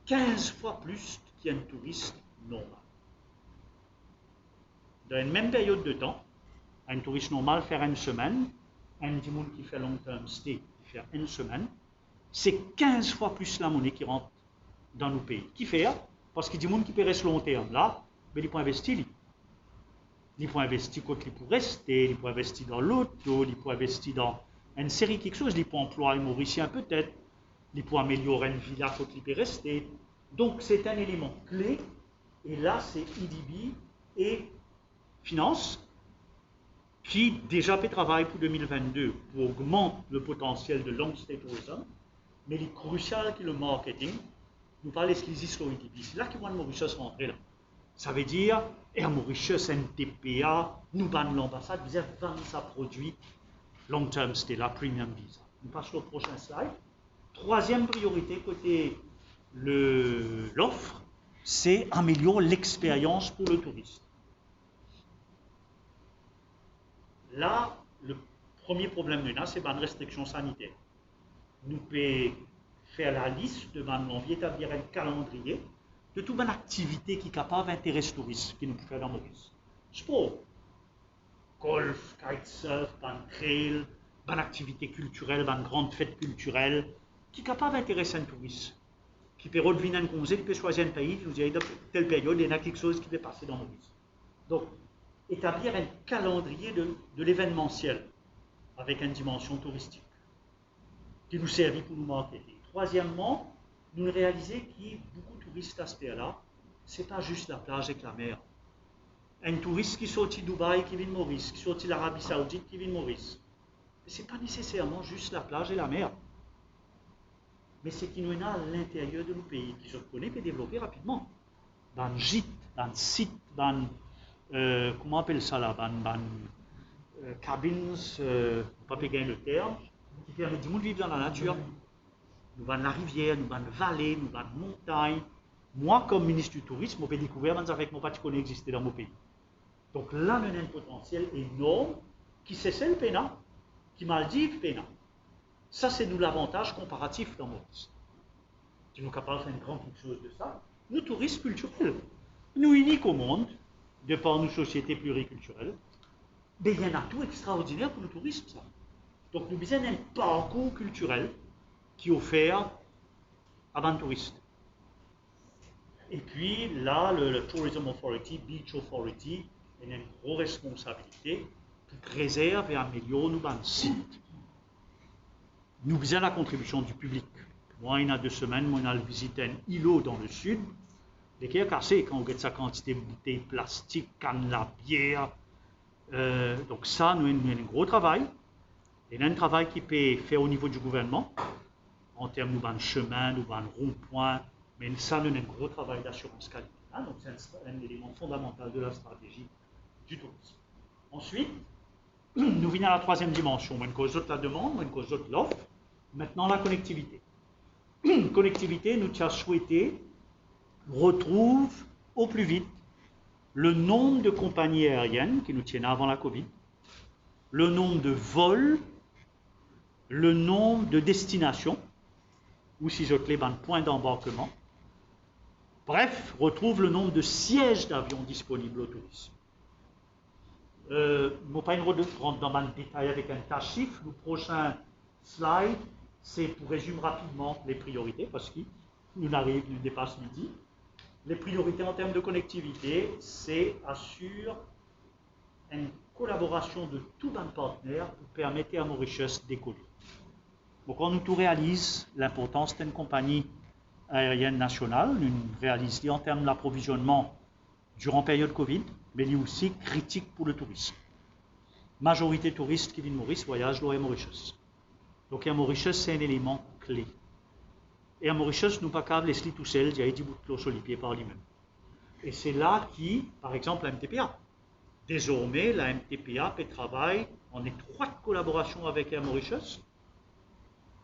15 fois plus qu'un touriste normal. Dans une même période de temps, un touriste normal fait une semaine, un du monde qui fait long term stay, qui fait une semaine, c'est 15 fois plus la monnaie qui rentre dans nos pays. Qui fait? Parce qu'il y a des gens qui peut rester long terme là, mais ils peuvent investir. Ils peuvent investir quand ils peuvent rester, ils peuvent investir dans l'auto, ils peuvent investir dans une série de quelque chose, ils peuvent employer un Mauricien peut-être, ils peuvent améliorer une villa quand ils peuvent rester. Donc c'est un élément clé, et là c'est IDB et Finance qui déjà fait travail pour 2022 pour augmenter le potentiel de long stay tourism, mais il est crucial que le marketing nous parle exclusivement sur IDB. C'est là que moi, Mauritius rentrer là. Ça veut dire, Air Mauritius, NTPA, nous bannons l'ambassade, vous avez vendu sa produit long term stay, la premium visa. Nous passons au prochain slide. Troisième priorité côté l'offre, c'est améliorer l'expérience pour le touriste. Là, le premier problème là, c'est une restriction sanitaire. Nous pouvons faire la liste de l'envie, établir un calendrier de toute une activité qui est capable d'intéresser les touristes, qui nous peut faire dans Maurice. Sport, golf, kitesurf, ban trail, ban activité culturelle, ban grande fête culturelle, qui est capable d'intéresser un touriste, qui peut revenir un conseil, qui peut choisir un pays, qui nous dit, dans telle période, il y a quelque chose qui peut passer dans Maurice. Donc, établir un calendrier de l'événementiel avec une dimension touristique qui nous servit pour nous marketer. Troisièmement, nous réaliser qu'il y a beaucoup de touristes à ce pays-là, ce n'est pas juste la plage et la mer. Un touriste qui sortit de Dubaï qui vient de Maurice, qui sortit de l'Arabie Saoudite qui vient de Maurice, ce n'est pas nécessairement juste la plage et la mer. Mais c'est qu'il y en a à l'intérieur de nos pays qui se connaît et développer rapidement. Dans le gîte, dans le site, dans comment on appelle ça là, dans cabines, on ne peut pas gagner le terme, qui permet de vivre dans la nature. Nous allons la rivière, nous allons la vallée, nous allons la montagne. Moi, comme ministre du Tourisme, je peux découvrir avec mon parti qu'on existait dans mon pays. Donc là, on a un potentiel énorme qui c'est le PENA, qui Maldives PENA. Ça, c'est nous l'avantage comparatif dans Maurice. Si nous sommes capables de faire une grande chose de ça, nous, touristes culturels, nous uniques au monde, de par nos sociétés pluriculturelles, mais il y en a tout extraordinaire pour le tourisme, ça. Donc nous avons un parcours culturel qui est offert à un touriste. Et puis là, le Tourism Authority, Beach Authority, a une grosse responsabilité pour préserver et améliorer nos sites. Nous avons la contribution du public. Moi, il y a 2 semaines, moi, j'ai visité un îlot dans le sud, qui est cassé quand on regarde sa quantité de bouteilles plastiques, cannes la bière. Donc ça, nous avons un gros travail. Il y a un travail qui peut faire au niveau du gouvernement, en termes de chemin, de rond-point, mais ça, nous avons un gros travail d'assurance qualité. Donc c'est un élément fondamental de la stratégie du tourisme. Ensuite, nous venons à la 3e dimension. Une cause d'autre la demande, une cause d'autre l'offre. Maintenant, la connectivité. Connectivité, nous avons souhaité retrouve au plus vite le nombre de compagnies aériennes qui nous tiennent avant la Covid, le nombre de vols, le nombre de destinations, ou si je clé, point d'embarquement. Bref, retrouve le nombre de sièges d'avions disponibles au tourisme. Je ne vais pas rentrer dans le détail avec un tas de chiffres. Le prochain slide, c'est pour résumer rapidement les priorités, parce que nous dépassons midi. Les priorités en termes de connectivité, c'est assurer une collaboration de tous les partenaires pour permettre à Mauritius d'écoller. Donc, on nous tout réalise l'importance d'une compagnie aérienne nationale, nous réalise en termes d'approvisionnement durant la période Covid, mais il est aussi critique pour le tourisme. Majorité de touristes qui viennent de Maurice voyagent à Mauritius. Donc, à Mauritius, c'est un élément clé. Et à Mauritius, nous ne pouvons pas laisser tout seul, il y a 10 bouts de cloche sur les pieds par lui-même. Et c'est là qui, par exemple, la MTPA. Désormais, la MTPA peut travailler en étroite collaboration avec Air Mauritius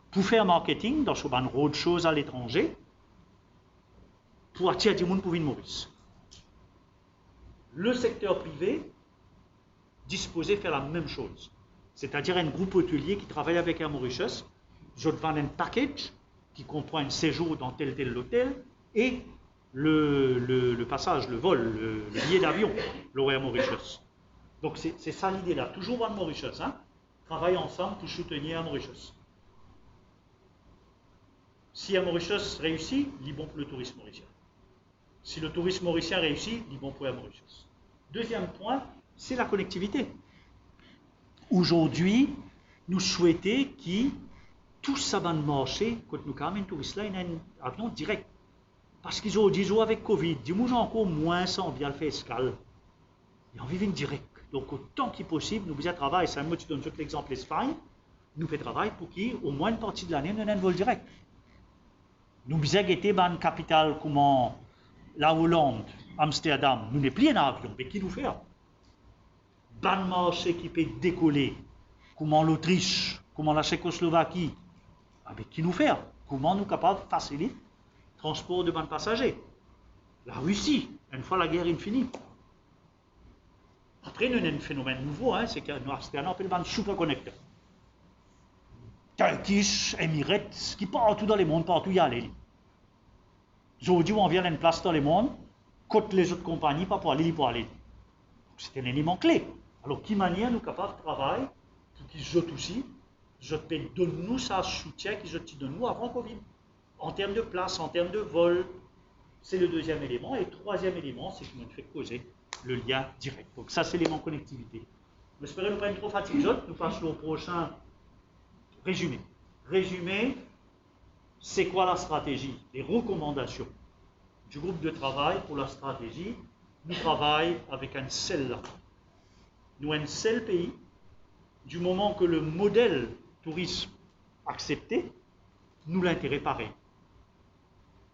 pour faire marketing dans ce roadshows à l'étranger pour attirer du monde pour venir Maurice. Le secteur privé disposé faire la même chose. C'est-à-dire un groupe hôtelier qui travaille avec Air Mauritius, je vends un package qui comprend un séjour dans tel hôtel et le passage, le vol, le billet d'avion, l'Air Mauritius. Donc c'est ça l'idée là, toujours Air Mauritius, travailler ensemble pour soutenir Air Mauritius. Si Air Mauritius réussit, il est bon pour le tourisme mauricien. Si le tourisme mauricien réussit, il est bon pour Air Mauritius. Deuxième point, c'est la connectivité. Aujourd'hui, nous souhaitons que tout ça va marcher quand nous avons un touriste là, il y a un avion direct. Parce qu'ils ont dit avec Covid, dis-moi encore moins sans via faire escale. Ils en vivent direct. Donc autant qu'il possible, nous faisons travail. Ça, moi, tu donnes tout l'exemple Espagne, nous faisons travail pour qu'au moins une partie de l'année, nous ayons un vol direct. Nous faisons guetter dans une capitale comme la Hollande, Amsterdam, nous n'avons plus un avion, mais qui nous fait? Ban marché qui peut décoller, comment l'Autriche, comment la Tchécoslovaquie, avec qui nous fait? Comment nous sommes capables de faciliter le transport de bandes passagers? La Russie, une fois la guerre est finie. Après, nous avons un phénomène nouveau, c'est que nous appelons un super connecteur. Turkish, Emirates, qui partout dans le monde, partout y aller. Aujourd'hui, on vient à une place dans le monde, côté les autres compagnies, pas pour aller, pour aller. C'est un élément clé. Alors, qui manière nous capables de travailler pour qu'ils jetent aussi, donne-nous ça soutien qu'ils donne nous avant Covid. En termes de place, en termes de vol, c'est le deuxième élément. Et le troisième élément, c'est qu'il nous fait causer le lien direct. Donc ça, c'est l'élément connectivité. J'espère que nous ne pas trop fatigués. Nous passons au prochain résumé. Résumé, c'est quoi la stratégie? Les recommandations du groupe de travail pour la stratégie. Nous travaillons avec un seul nous un seul pays. Du moment que le modèle tourisme accepté, nous l'intérêt pareil.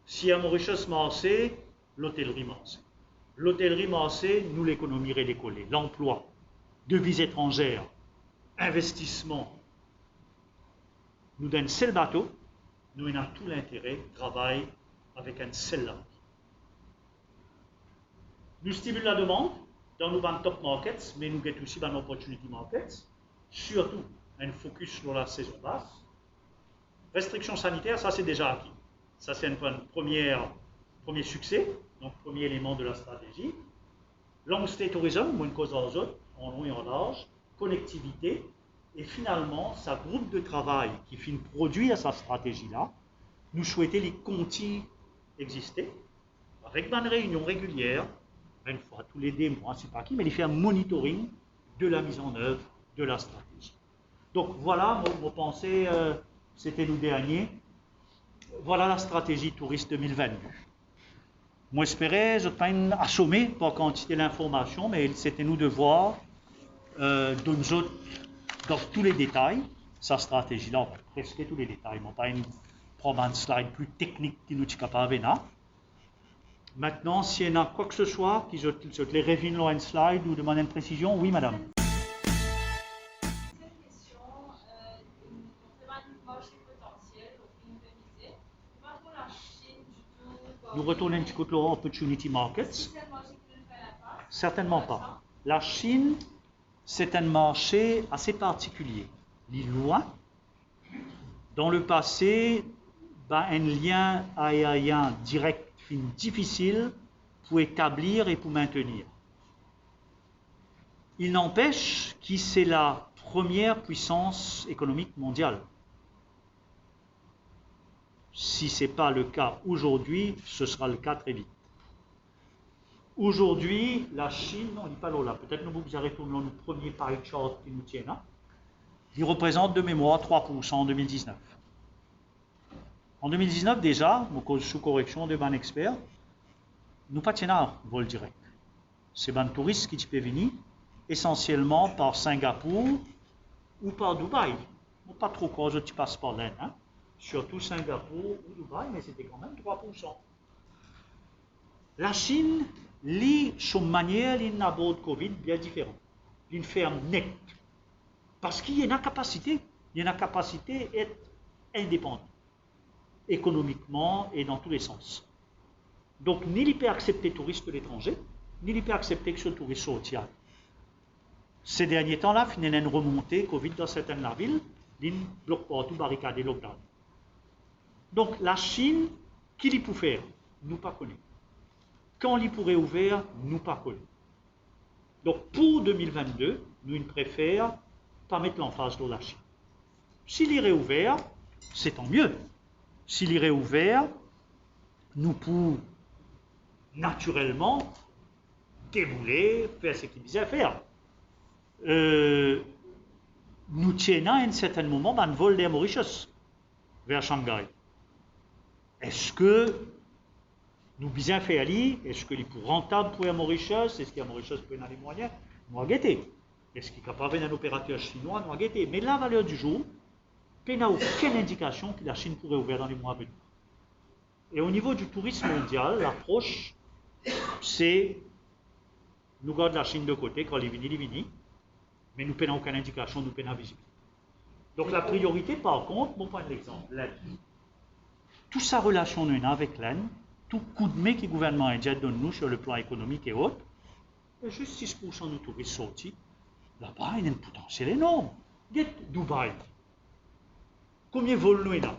Si à Mauritius marché, l'hôtellerie marché. L'hôtellerie marché, nous l'économie redécollée, l'emploi, devises étrangères, investissement. Nous d'un seul bateau, nous avons tout l'intérêt de travailler avec un seul langue. Nous stimulons la demande dans nos top markets, mais nous avons aussi dans nos opportunity markets, surtout un focus sur la saison basse. Restrictions sanitaires, ça c'est déjà acquis. Ça c'est un premier succès, donc premier élément de la stratégie. Long stay tourism, moins de cause aux autres, en long et en large, connectivité, et finalement, sa groupe de travail qui finit produire sa stratégie-là, nous souhaitons les continuer exister, avec une réunion régulière, une fois tous les 2 mois, c'est pas qui, mais il fait un monitoring de la mise en œuvre de la stratégie. Donc voilà, mon pensée, c'était nous dernier. Voilà la stratégie touriste 2022. Moi, j'espérais, je ne pas assommer par quantité d'informations, mais c'était nous de voir dans tous les détails, sa stratégie-là, on va presque tous les détails, mais pas prendre un slide plus technique qui nous est capable de. Maintenant, s'il y en a quoi que ce soit, qui je les révine dans un slide ou demande une précision, oui, madame. Nous retournons un petit peu aux opportunity markets. Certainement pas. La Chine, c'est un marché assez particulier. Il est loin. Dans le passé, un lien aérien direct difficile pour établir et pour maintenir. Il n'empêche que c'est la première puissance économique mondiale. Si ce n'est pas le cas aujourd'hui, ce sera le cas très vite. Aujourd'hui, la Chine, on ne dit pas là, peut-être que vous arrêtez dans le premier pie chart qui nous tient là, il représente de mémoire 3% en 2019. En 2019 déjà, sous correction de ban expert, nous pas tenons vol direct. C'est un touriste qui peut venir essentiellement par Singapour ou par Dubaï. Pas trop quand je passe par là, hein? Surtout Singapour ou Dubaï, mais c'était quand même 3%. La Chine, son manière d'abord Covid bien différente. Une ferme nette. Parce qu'il y a une capacité, d'être indépendant, économiquement et dans tous les sens. Donc, ni il peut accepter touristes de l'étranger, ni il peut accepter que ce touriste soit au tiers. Ces derniers temps-là, il y a une remontée Covid dans certaines villes, il bloque partout, barricade et lockdown. Donc, la Chine, qui l'y peut faire? Nous pas connaît. Quand l'y pourrait ouvrir, nous pas connaît. Donc, pour 2022, nous préférons pas mettre l'emphase dans la Chine. S'il est réouvert, c'est tant mieux. S'il est réouvert, nous pouvons naturellement débouler, faire ce qu'il disait faire. Nous tiennons à un certain moment un vol d'Air Mauritius vers Shanghai. Est-ce que nous bien fait aller? Est-ce qu'il est plus rentable pour Air Mauritius? Est-ce qu'Air Mauritius peut avoir les moyens? Nous avons guetté. Est-ce qu'il est capable d'un opérateur chinois? Nous avons guetté. Mais la valeur du jour, il n'y a aucune indication que la Chine pourrait ouvrir dans les mois à venir. Et au niveau du tourisme mondial, l'approche, c'est nous gardons la Chine de côté, quand il vient, mais nous n'avons aucune indication, nous n'avons visible. Donc la priorité, par contre, mon point d'exemple, l'Inde. Toute sa relation avec l'Inde, tout coup de main que le gouvernement indien donne nous sur le plan économique et autres, juste 6% de touristes sortis, là-bas, il y a un potentiel énorme. Dubaï. Combien de vols nous avons?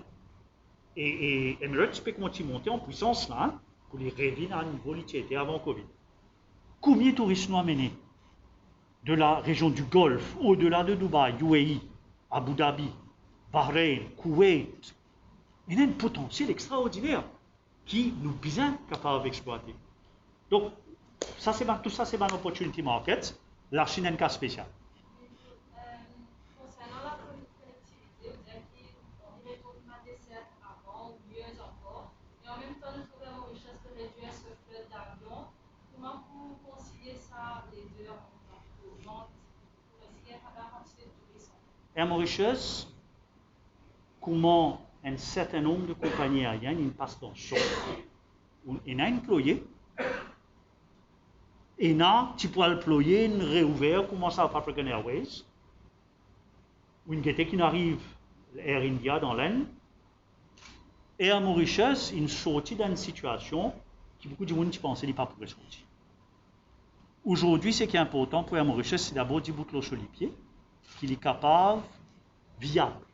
Et Emirates peut continuer à monter en puissance là, pour les revenir à un niveau qui était avant Covid. Combien de touristes nous amenés? de la région du Golfe, au-delà de Dubaï, UAE, Abu Dhabi, Bahreïn, Koweït, il y a un potentiel extraordinaire qui nous sommes capables d'exploiter. Donc, tout ça, c'est une opportunity market. La Chine est un cas spécial. Concernant la connectivité, vous avez dit qu'on ne retourne pas des cercles avant, ou mieux encore. Et en même temps, nous trouvons la richesse de réduire ce flux d'avions. Comment vous conciliez ça, les deux, en tant que vente, pour essayer de la quantité de tourisme? Et à Mauritius, comment un certain nombre de compagnies aériennes passent dans le champ. On a employé, et là, tu peux employer, une réouvert, comme South African Airways, ou une qui arrive, Air India dans l'Inde, et à Mauritius, une sortie d'une situation qui beaucoup de monde pensaient qu'il ne pourrait pas sortir. Aujourd'hui, ce qui est important pour Air Mauritius, c'est d'abord du bout de l'eau sur les pieds, qu'il est capable, viable,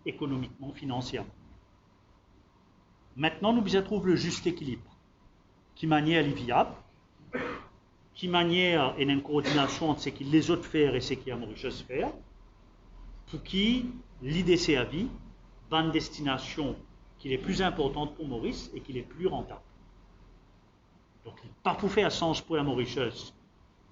économiquement, financièrement. Maintenant, nous devons trouver le juste équilibre, qui manière est viable, qui manière est une coordination entre ce que les autres font et ce que Mauritius fait, pour qui l'idée c'est à vie, une destination qui est plus importante pour Maurice et qui est plus rentable. Donc, pas pour faire sens pour Mauritius,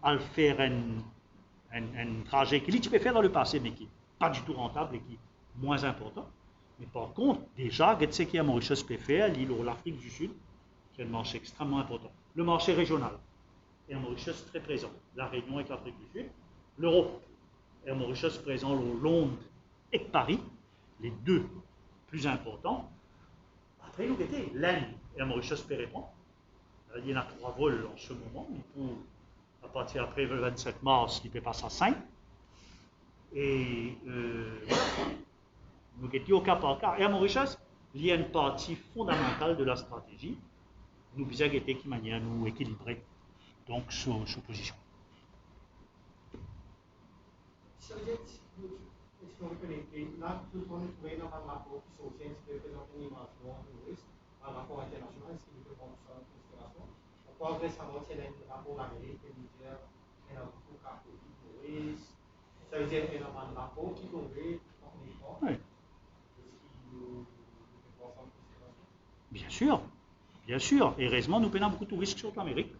à faire un trajet qui tu peux faire dans le passé, mais qui n'est pas du tout rentable et qui est moins important. Mais par contre, déjà, ce que Mauritius peut faire, l'île ou l'Afrique du Sud, qui est un marché extrêmement important. Le marché régional est Mauritius très présent. La Réunion avec l'Afrique du Sud. L'Europe est Mauritius présent au Londres et Paris, les deux plus importants. Après, nous étions l'Inde et Mauritius peut répondre. Il y en a 3 vols en ce moment, mais pour, à partir après le 27 mars, il peut passer à 5. Et nous étions au cas par cas. Et à Mauritius, il y a une partie fondamentale de la stratégie. Nous devons guetter qui manière nous équilibrer donc sur position. Ça veut dire que là, tout le monde trouve dans un rapport qui sont qui représente une dimension touriste, un rapport international, est-ce qu'il peut prendre ça en considération? On parle récemment qu'il y a un rapport américain qui dit qu'il y a beaucoup de cas touristes. Ça veut dire qu'il y a un rapport qui tombe en effort. Oui. Est-ce qu'il peut prendre ça en considération? Bien sûr. Bien sûr. Et heureusement, nous prenons beaucoup de touristes sur l'Amérique.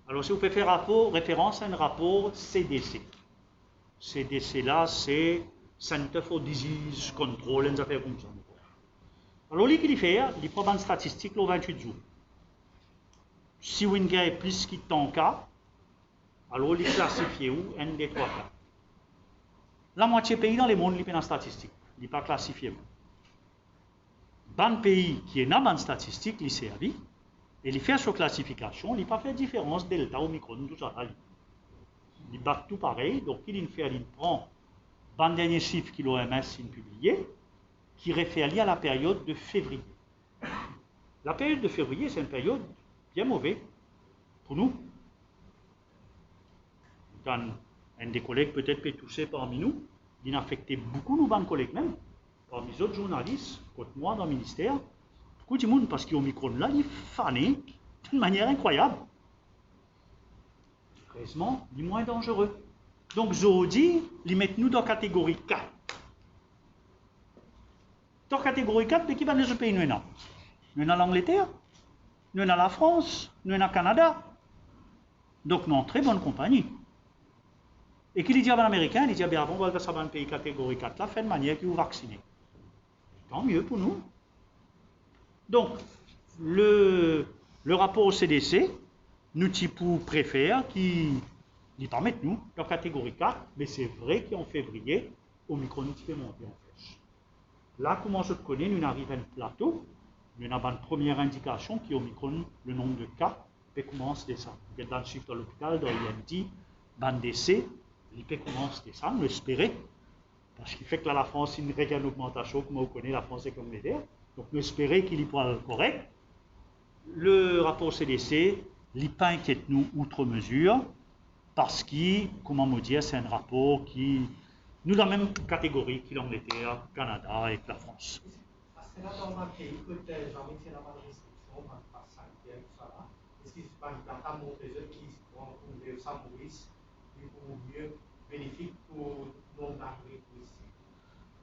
Alors, si vous pouvez faire référence à un rapport CDC. CDC là, c'est Center for Disease Control, et des affaires comme ça. Alors, ce qu'il fait, il prend une statistique le 28 jours. Si vous avez plus de 100 cas, alors il classifie où un des 3 cas. La moitié des pays dans le monde, il prend une statistique. Il n'est pas classifié. Dans pays qui est dans une statistique, il servi, et il fait sur classification, il n'a pas fait différence delta, omicron, tout ça. Il bat tout pareil, donc il prend le dernier chiffre que l'OMS a publié, qui réfère à la période de février. La période de février, c'est une période bien mauvaise pour nous. Un des collègues peut-être peut toucher parmi nous, il a affecté beaucoup nos banques collègues même, parmi les autres journalistes, comme moi dans le ministère, beaucoup de monde parce qu'Omicron là, il est fané d'une manière incroyable. Heureusement, il est moins dangereux. Donc, Zodi, ils mettent nous dans la catégorie 4. Dans la catégorie 4, mais qui va dans ce pays nous avons? Nous avons l'Angleterre, nous avons la France, nous avons le Canada. Donc, nous avons une très bonne compagnie. Et qu'il dit à l'Américain, il dit, avant, on va faire un pays catégorie 4, là, fait de manière qu'ils vous vaccinez. Tant mieux pour nous. Donc, le rapport au CDC, nous préfère qui ne pas mettre nous dans la catégorie 4, mais c'est vrai qu'en février, Omicron fait monter en flèche. Là, comment je te connais, nous arrivons à un plateau, nous avons une première indication qui est Omicron, le nombre de cas, peut commencer à descendre. Il y a dans le chiffre de l'hôpital, dans l'IMT, dans le décès, il peut commencer à descendre, nous espérons, parce qu'il fait que là, la France, il y a une augmentation, comme on connaît, la France est comme l'Angleterre, donc nous espérons qu'il y pourra être correct. Le rapport CDC, il pas inquiète nous outre mesure, parce que, comment me dire, c'est un rapport qui nous dans la même catégorie que l'Angleterre, le Canada et la France. Parce que là, dans un pays que jamais il n'y a pas de restriction, pas sanitaire, tout ça là, est-ce qu'ils ne peuvent pas montrer eux qui vont trouver ça Maurice mieux bénéfique pour non-arrivés touristes.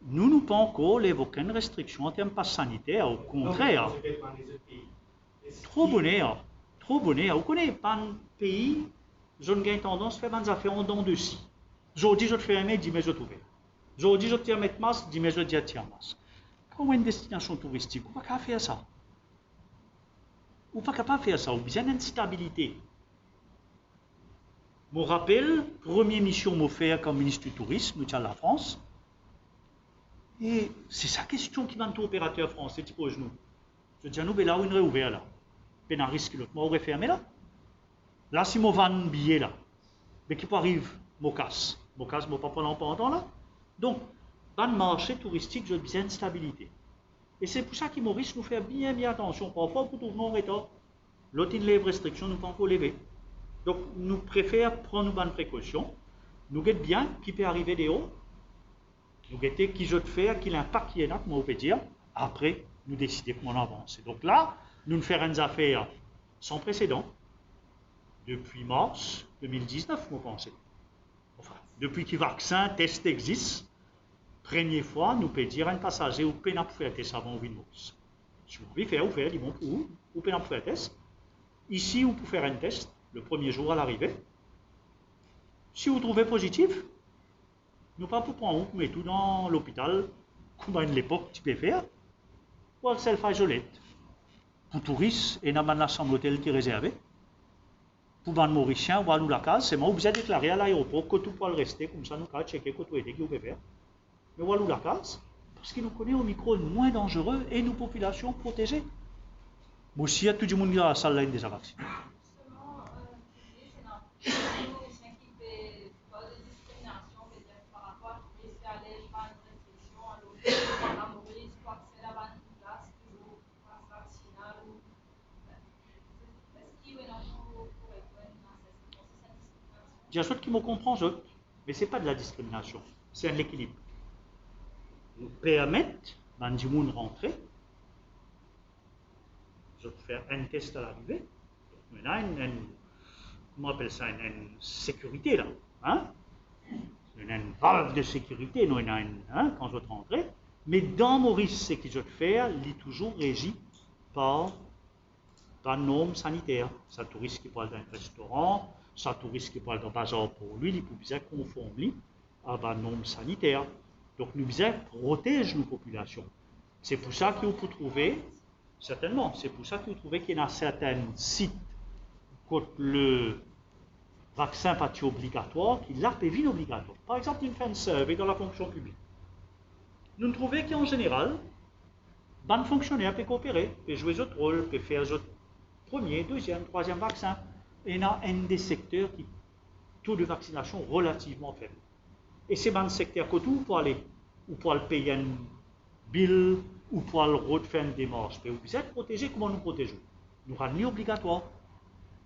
Nous n'avons pas encore aucune restriction en termes de passe sanitaire, au contraire. Non, mais dans les autres pays. Trop bonheur. Trop bonheur. Vous connaissez pas un pays, je n'ai tendance à faire des affaires en dents de scie. Aujourd'hui, je te fais aimer, dis mais je te fais. Aujourd'hui, je te tiens mettre masque, dis mais je te tiens masque. Quand une destination touristique, on ne peut pas faire ça. On ne peut pas faire ça. On a besoin d'instabilité. Je me rappelle, première mission que j'ai faite comme ministre du Tourisme, nous sommes la France. Et c'est sa question qui m'a tout opérateur français, tu poses nous. Je dis à nous, là où on est ouvert là. Ben, un risque l'autre, moi, on aurait fermé là. Là, si je vends un billet là, mais qui peut arriver, je casse. Je casse, je ne peux pas prendre pendant là. Donc, dans le marché touristique, j'ai besoin de stabilité. Et c'est pour ça que Maurice nous fait bien attention. Parfois, pour tout le monde, l'autre, il lève restriction, nous ne pouvons pas lever. Donc, nous préférons prendre une bonne précaution. Nous guettons bien qui peut arriver des hauts. Nous guettons qui je te fais, qui l'impact qui est là, comme on peut dire. Après, nous décider comment on avance. Et donc là, nous faisons une affaire sans précédent. Depuis mars 2019, vous pensez. Enfin, depuis que le vaccin, test existe, première fois, nous pouvons dire à un passager ou peut faire un test avant de Maurice. Si vous voulez faire, vous faites, bon pour vous, vous pouvez faire un test. Ici, vous pouvez faire un test le premier jour à l'arrivée. Si vous trouvez positif, nous pas pour prendre, vous mettez tout dans l'hôpital, comme à l'époque, tu peux faire, ou le self-isolate. Pour touristes, et dans la chambre d'hôtel qui est réservée. Pour les Mauriciens, ou à nous la case, c'est moi, vous avez déclaré à l'aéroport que tout peut rester, comme ça, nous pouvons checker que tout était qui vous pouvez faire. Mais ou à nous la case, parce qu'il nous connaît au micro moins dangereux et nos populations protégées. Moi aussi, il y a tout le monde qui est dans la salle là, déjà vacciné. Justement, c'est dans les Mauriciens qui fait pas de discrimination, peut-être par rapport à qui se allège pas une restriction à l'autre, à Maurice, pour accéder à la place, toujours passe vaccinal ou. Est-ce qu'il y a un pour répondre à cette discrimination? Il y a ceux qui me comprennent, mais ce n'est pas de la discrimination, c'est un équilibre. Nous permettre, quand du monde rentrer, je vais faire un test à l'arrivée. On a comment on appelle ça, une sécurité là. Hein? On a une valve de sécurité, nous, quand je vais rentrer. Mais dans Maurice, ce que je vais faire, il est toujours régi par normes sanitaires. Ça touriste qui parle d'un restaurant, ça touriste qui parle d'un bazar pour lui, il peut bien conformer à des normes sanitaires. Donc nous devons protéger nos populations. C'est pour ça qu'il faut trouver, certainement, c'est pour ça qu'il faut trouver qu'il y a certains sites où le vaccin n'est pas obligatoire, qu'il l'a pévé obligatoire. Par exemple, une fait un survey dans la fonction publique. Nous trouvons qu'en général, les fonctionnaires peuvent coopérer, peuvent jouer leur rôle, peuvent faire leur premier, deuxième, troisième vaccin. Et il y a un des secteurs qui taux de vaccination relativement faible. Et c'est dans le secteur que tout pour aller, ou pour le payer un bill, ou pour le refaire une démarche. Mais vous êtes protégés, comment nous protégeons? Nous rendons obligatoire.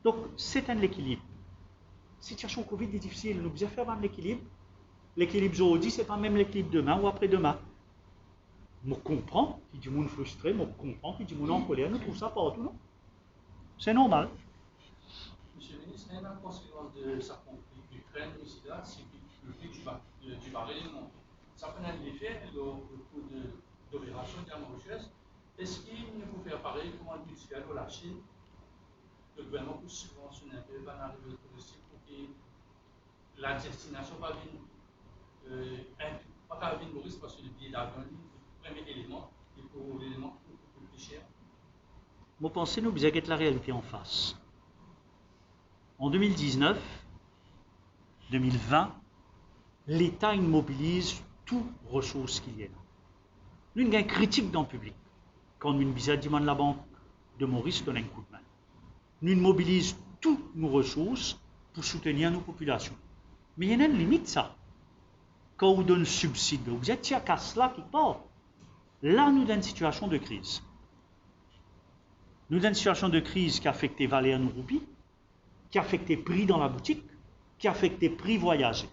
Donc, c'est un équilibre. La situation Covid est difficile, nous devons faire un équilibre. L'équilibre aujourd'hui, ce n'est pas même l'équilibre demain ou après-demain. Je comprends qu'il y a du monde frustré, je comprends qu'il y a du monde en colère, nous trouvons ça partout, non? C'est normal. Monsieur le ministre, la conséquence de ça conflit d'Ukraine aussi là, c'est que le prix du baril monte. Ça peut être l'effet, le coût d'opération de la Mauritius. Est-ce qu'il ne faut faire pareil comme on dit avec la Chine? Le gouvernement peut subventionner un peu l'arrivée touristique pour que la destination pas venir Maurice parce que le billet d'avion, le premier élément, et pour l'élément beaucoup plus cher. Moi, pensez, nous devons être la réalité en face. En 2019, 2020, l'État immobilise toutes les ressources qu'il y a. Nous avons une critique dans le public. Quand nous demande la banque de Maurice donne un coup de main. Nous mobilisons toutes nos ressources pour soutenir nos populations. Mais il y a une limite, ça. Quand on donne subside, vous êtes à casse là quelque part. Là, nous avons une situation de crise. Nous avons une situation de crise qui a affecté valeur nos roupies, qui a affecté prix dans la boutique, qui a affecté prix voyager.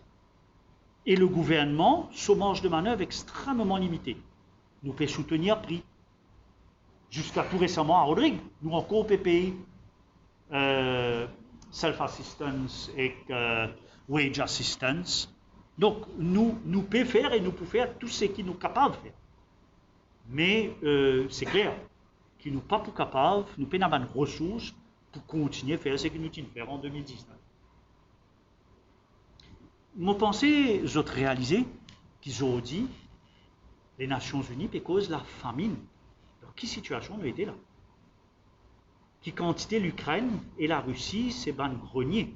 Et le gouvernement, son marge de manœuvre extrêmement limité. Nous peut soutenir prix. Jusqu'à tout récemment à Rodrigue, nous encore PPI self-assistance et wage assistance. Donc, nous pouvons faire et nous pouvons faire tout ce qui nous est capable de faire. Mais c'est clair qu'il nous pas pour capable, nous pouvons avoir des ressources pour continuer à faire ce que nous devons faire en 2019. Moi, pensée, j'ai réalisé qu'aujourd'hui, les Nations Unies, à cause de la famine, dans quelle situation nous étions là? Qui quantité l'Ukraine et la Russie, c'est un grenier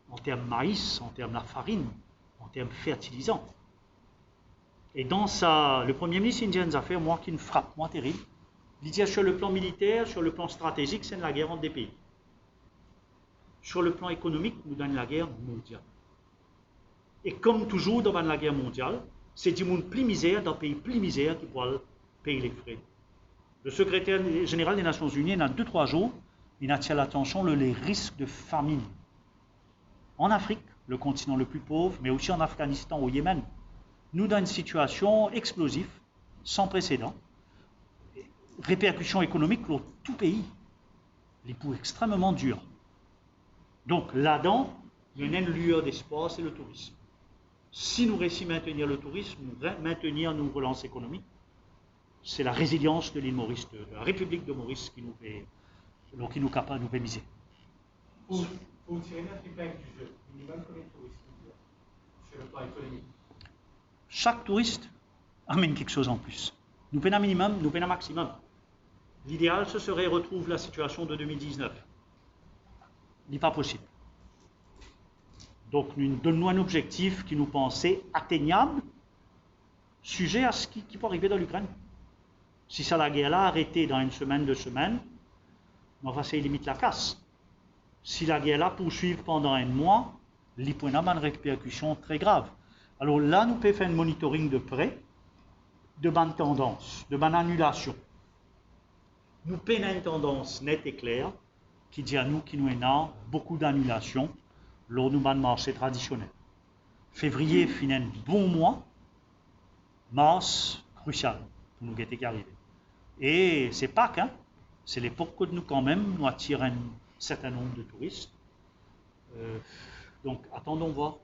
en termes de maïs, en termes de la farine, en termes de fertilisants. Et dans ça, le Premier ministre indien nous a fait, moi, qui me frappe, moi, terrible. Il dit sur le plan militaire, sur le plan stratégique, c'est la guerre entre des pays. Sur le plan économique, nous donnons la guerre mondiale. Et comme toujours dans la guerre mondiale, c'est du monde plus misère, d'un pays plus misère qui pourra payer les frais. Le secrétaire général des Nations Unies, dans 2-3 jours, il attire l'attention sur les risques de famine. En Afrique, le continent le plus pauvre, mais aussi en Afghanistan, au Yémen, nous dans une situation explosive, sans précédent, répercussions économiques pour tout pays, les coûts extrêmement durs. Donc là-dedans, il y a une lueur d'espoir, c'est le tourisme. Si nous réussissons à maintenir le tourisme, maintenir nos relances économiques, c'est la résilience de l'île Maurice, de la République de Maurice qui nous fait, donc qui nous capable de nous miser. Pour tirer notre épingle du jeu, minimum combien de touristes sur le plan économique? Chaque touriste amène quelque chose en plus. Nous payons un minimum, nous payons un maximum. L'idéal, ce serait retrouver la situation de 2019. Ce n'est pas possible. Donc, nous donnons un objectif qui nous pensait atteignable, sujet à ce qui peut arriver dans l'Ukraine. Si ça la guerre là arrêtée dans une semaine, 2 semaines, on va essayer de limiter la casse. Si la guerre là poursuit pendant un mois, il peut y avoir une répercussion très grave. Alors là, nous pouvons faire un monitoring de près, de bonnes tendances, de bonnes annulations. Nous pouvons une tendance nette et claire qui dit à nous qu'il nous a beaucoup d'annulations lors de nos marchés traditionnels. Février finit un bon mois, mars crucial pour nous guetter qui arrive. Et c'est Pâques, hein? C'est l'époque que nous quand même nous attirons un certain nombre de touristes. Donc attendons voir.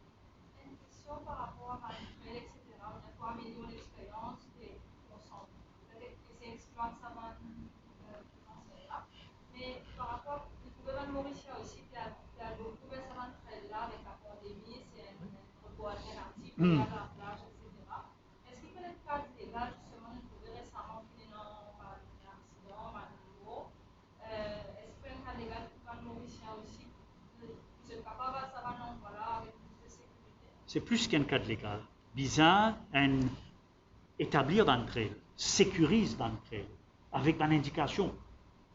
Une question par rapport à Manuel, etc. On a 3 millions d'expériences et on s'en essayer d'exploiter ça là. Mais par rapport au gouvernement mauricien aussi, il y a beaucoup de ça là avec la pandémie, c'est un repos alternatif, il y a la plage, etc. Est-ce qu'il peut être cas légal justement de trouver récemment qu'il y a un accident, un nouveau? Est-ce qu'il peut être cas légal pour le mauricien aussi? Vous êtes capable de savoir non, voilà, avec plus de sécurité? C'est plus qu'un cadre légal. Bizarre, établir d'entre elles, sécurise d'entre elles, avec une indication.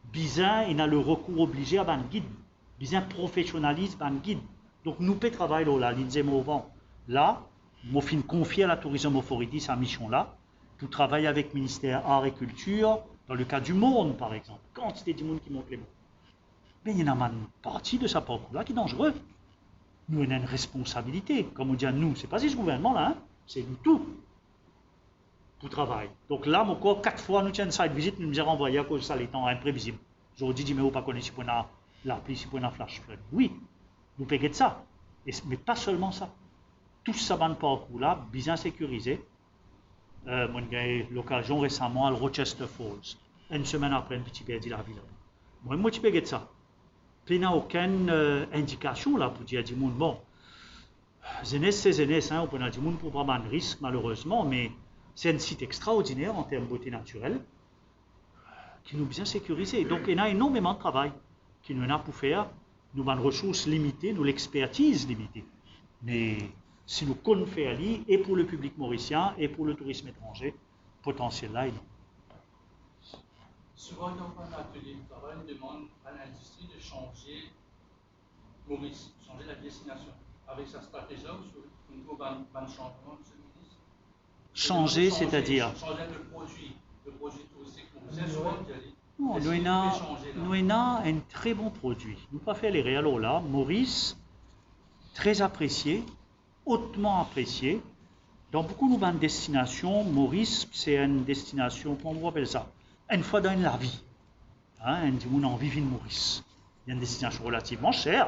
Bizarre, il a le recours obligé à un guide. Bizarre professionnalise un guide. Donc nous pouvons travailler là, là, nous fin confier à la Tourisme Authority sa mission là, pour travailler avec le ministère Art et Culture, dans le cas du monde par exemple, quantité de monde qui monte les mots. Mais il y en a une partie de sa parcours là qui est dangereux. Nous avons une responsabilité, comme on dit à nous, c'est pas ce gouvernement-là, hein, c'est nous tous, pour travailler. Donc là, mon corps, 4 fois, nous tiens une site visite, nous nous avons renvoyé à cause de ça, les temps imprévisibles. J'aurais dit, mais vous ne connaissez pas l'appli, si vous avez un flash flood. Oui, nous payons de ça, mais pas seulement ça. Tout ça, dans le parcours-là, bien sécurisé. Moi, j'ai eu l'occasion récemment à Rochester Falls, une semaine après, un petit peu dit la ville. Moi, je paye de ça. Il n'y a aucune indication là pour dire à du monde, bon, c'est zénès, hein, on peut dire du monde pour prendre un risque malheureusement, mais c'est un site extraordinaire en termes de beauté naturelle qui nous bien sécurisé. Donc il y a énormément de travail qui nous a pour faire, nous avons des ressources limitées, nous l'expertise limitée. Mais si nous connaissons faire aller, et pour le public mauricien, et pour le tourisme étranger, potentiel là, il est. Souvent, dans un atelier de travail, on demande à l'industrie de changer Maurice, changer la destination. Avec sa stratégie, au niveau d'un changement, M. le ministre. Changer, c'est-à-dire changer le produit touristique mauricien, souvent, non, nous avons un très bon produit. Nous pas fait les réalos là. Maurice, très apprécié, hautement apprécié. Dans beaucoup de destinations, Maurice, c'est une destination, comment on appelle ça? Une fois dans la vie. Hein, on a envie de Maurice. Il y a une destination relativement chère,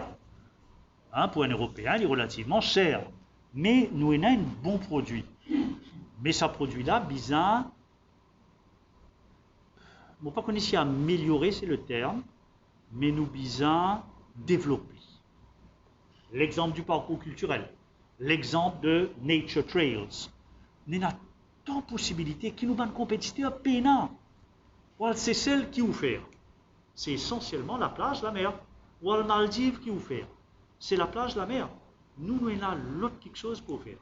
Hein, pour un Européen, il est relativement cher. Mais nous avons un bon produit. Mais ce produit-là, bizarre, je ne sais pas qu'on ici améliorer, c'est le terme, mais nous bizarre développer. L'exemple du parcours culturel, l'exemple de Nature Trails. Nous avons tant de possibilités qui nous donnent compétiteurs peinants. C'est celle qui vous fait. C'est essentiellement la plage, la mer. Ou le Maldives qui vous fait. C'est la plage, la mer. Nous avons l'autre quelque chose pour faire.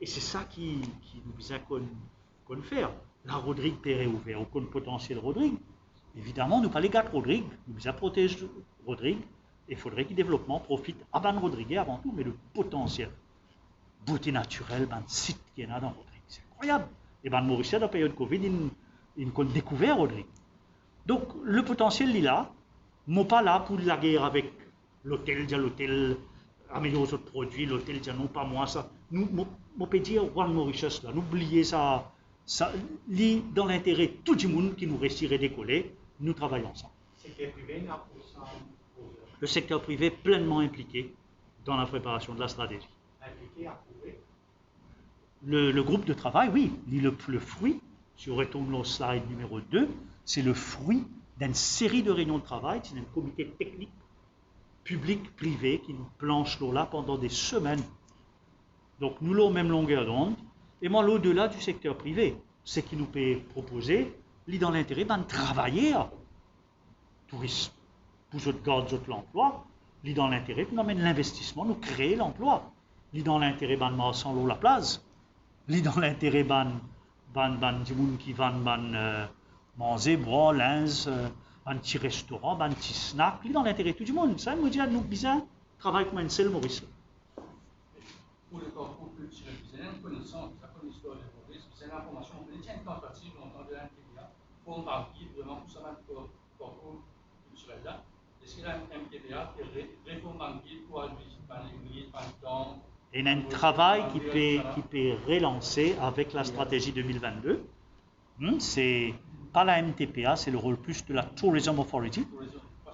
Et c'est ça qui nous besoin qu'on faire. La Rodrigue Perret ouvert, aucun potentiel Rodrigue. Évidemment, nous pas les gars de Rodrigue. Nous besoin protéger Rodrigue. Il faudrait que le développement profite à Ban Rodrigue avant tout, mais le potentiel. Beauté naturelle, ben site qui est là dans Rodrigue. C'est incroyable. Et ben Maurice, dans la période Covid, il a découvert Rodrigue. Donc, le potentiel, il est là. Moi, pas là pour la guerre avec l'hôtel, améliorer notre produit, l'hôtel, dit non, pas moi, ça. Nous, on peut dire, One Mauritius, là, n'oubliez ça, dans l'intérêt de tout le monde qui nous réussirait décoller, nous travaillons ensemble. Le secteur privé pleinement impliqué dans la préparation de la stratégie. Impliqué, approuvé. Le groupe de travail, oui, le fruit, si on retombe au slide numéro 2, c'est le fruit d'une série de réunions de travail, c'est un comité technique, public, privé, qui nous planche là pendant des semaines. Donc nous l'avons même longueur d'onde, et moi l'au-delà du secteur privé, c'est qui nous peut proposer, dans l'intérêt de travailler tourisme, pour garder l'emploi, dans l'intérêt de nous amener l'investissement, nous créer l'emploi, dans l'intérêt de marchand l'eau la place, dans l'intérêt du monde qui vend manger, boire, linge, un petit restaurant, un petit snack, dans l'intérêt de tout le monde. Ça me dit à nous bizarre, travail comme un seul Maurice. Pour le parcours culturel, vous avez une connaissance, la connaissance de Maurice, vous avez l'information, vous avez une tentative d'entendre de l'MTBA pour un parti vraiment pour ça, le parcours culturel là. Est-ce qu'il y a un MTBA qui réforme un guide pour aller par l'église, par le temps? Et il y a un travail qui peut relancer avec la stratégie 2022. C'est pas la MTPA, c'est le rôle plus de la Tourism Authority.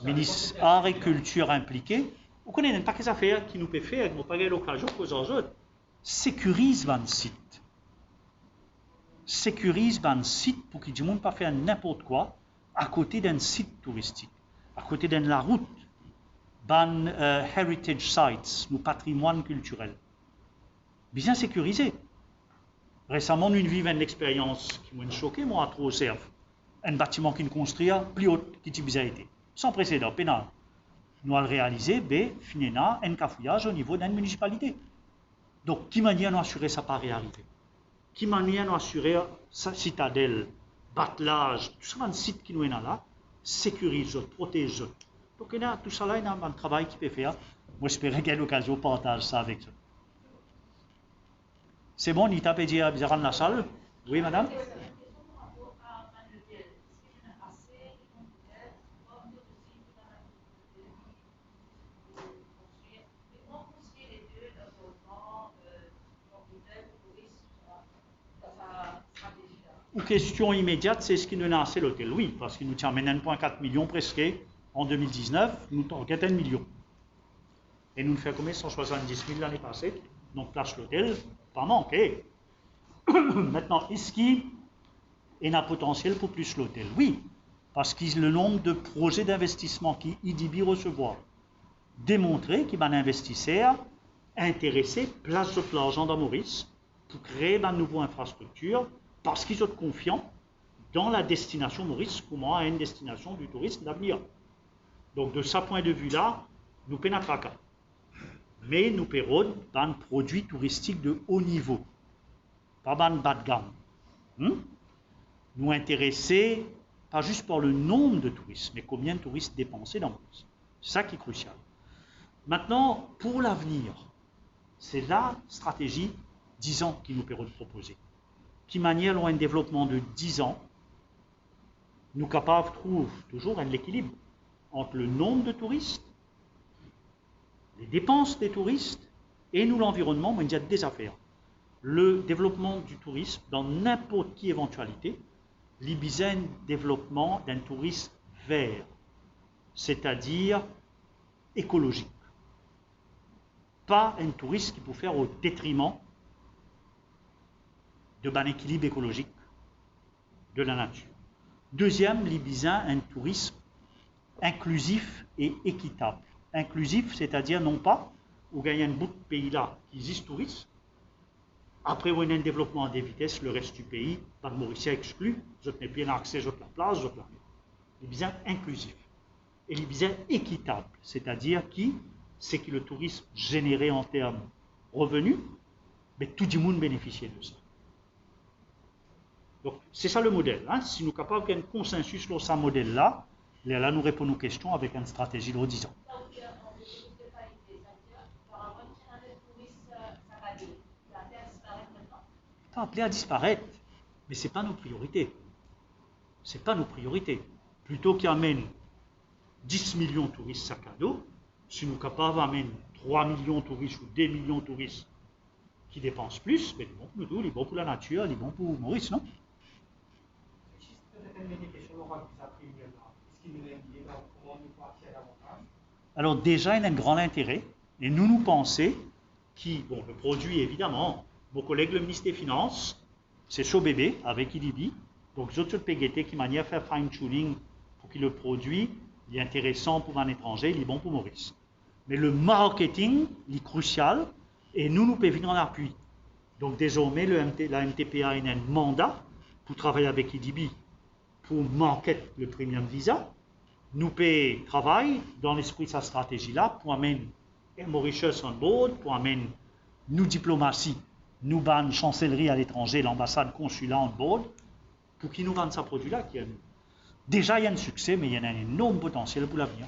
Ministre Art et Culture impliqué. Vous connaissez un paquet d'affaires qui nous peut faire, nous pas l'occasion pour les autres. Sécurise le site. Sécurise le site pour que tout le monde ne pas faire n'importe quoi à côté d'un site touristique, à côté de la route, ban heritage sites, nos patrimoines culturels. Bien sécurisé. Récemment, nous vivons une expérience qui m'a choqué, moi, à trop serve. Un bâtiment qui nous construit plus haut qu'il a été. Sans précédent, pénal. Nous allons réaliser, finalement, un cafouillage au niveau d'une municipalité. Donc, qui manière nous assurer ça pas réarriver? Qui manière nous assurer sa citadelle, battelage, tout ça, un site qui nous est là, sécurise, protège. Donc, tout ça là, il y a un travail qui peut faire. Moi, j'espère qu'il y a l'occasion de partager ça avec eux. C'est bon, Nita peut dire à la salle? Oui, madame? Ou question immédiate, c'est ce qui nous a assez l'hôtel? Oui, parce qu'il nous tient 1,4 million presque en 2019, nous target 1 million. Et nous faisons combien? 170 000 l'année passée. Donc, place l'hôtel, pas manqué. Maintenant, est-ce qu'il y a un potentiel pour plus l'hôtel? Oui, parce que le nombre de projets d'investissement qui IDB recevoir démontrer qu'il y a un investisseur intéressé, place de l'argent dans Maurice pour créer une nouvelle infrastructure parce qu'ils sont confiants dans la destination Maurice, comment une destination du tourisme d'avenir. Donc, de ce point de vue-là, nous pénétrons. Mais nous payons un produit touristique de haut niveau, pas un bas de gamme. Nous intéresser, pas juste par le nombre de touristes, mais combien de touristes dépensés dans le tourisme. C'est ça qui est crucial. Maintenant, pour l'avenir, c'est la stratégie 10 ans qui nous permet de proposer. Qui manière un développement de 10 ans, nous capables de trouver toujours un équilibre entre le nombre de touristes, les dépenses des touristes et nous l'environnement, mais il y a des affaires. Le développement du tourisme, dans n'importe quelle éventualité, l'Ibiza un développement d'un tourisme vert, c'est-à-dire écologique. pas un tourisme qui peut faire au détriment de bon équilibre écologique de la nature. Deuxième, les besoin un tourisme inclusif et équitable. Inclusif, c'est-à-dire non pas où il y a un bout de pays là qui existe tourisme, après où il y a un développement des vitesses, le reste du pays, pas de Mauricien exclu, je n'ai pas accès, je la place, je la mets. Les besoins inclusifs. Et les besoins équitables, c'est-à-dire qui, c'est que le tourisme généré en termes revenus, mais tout le monde bénéficie de ça. Donc, c'est ça le modèle. Hein. Si nous sommes capables qu'il y ait un consensus sur ce modèle-là, là, nous répondons aux questions avec une stratégie de 10 ans. Pas appelé à disparaître, mais ce n'est pas nos priorités. Ce n'est pas nos priorités. Plutôt qu'il amène 10 millions de touristes sac à dos, si nous sommes capables d'amener 3 millions de touristes ou 2 millions de touristes qui dépensent plus, mais bon pour nous, il est bon pour la nature, il est bon pour Maurice, non? Alors déjà, il y a un grand intérêt, et nous pensons que, le produit évidemment, mon collègue le ministre des Finances, c'est chaud bébé avec IDB, donc j'ai autre PGT qui manière faire fine-tuning pour que le produit il est intéressant pour un étranger, il est bon pour Maurice. Mais le marketing, il est crucial, et nous pouvons venir en appui. Donc désormais, la MTPA a un mandat pour travailler avec IDB pour market le premium visa. Nous pouvons travailler dans l'esprit de sa stratégie-là pour amener Mauritius on board, pour amener nous diplomatie, nous ban chancellerie à l'étranger, l'ambassade consulat on board, pour qu'ils nous vendent ce produit-là. Déjà, il y a un succès, mais il y a un énorme potentiel pour l'avenir.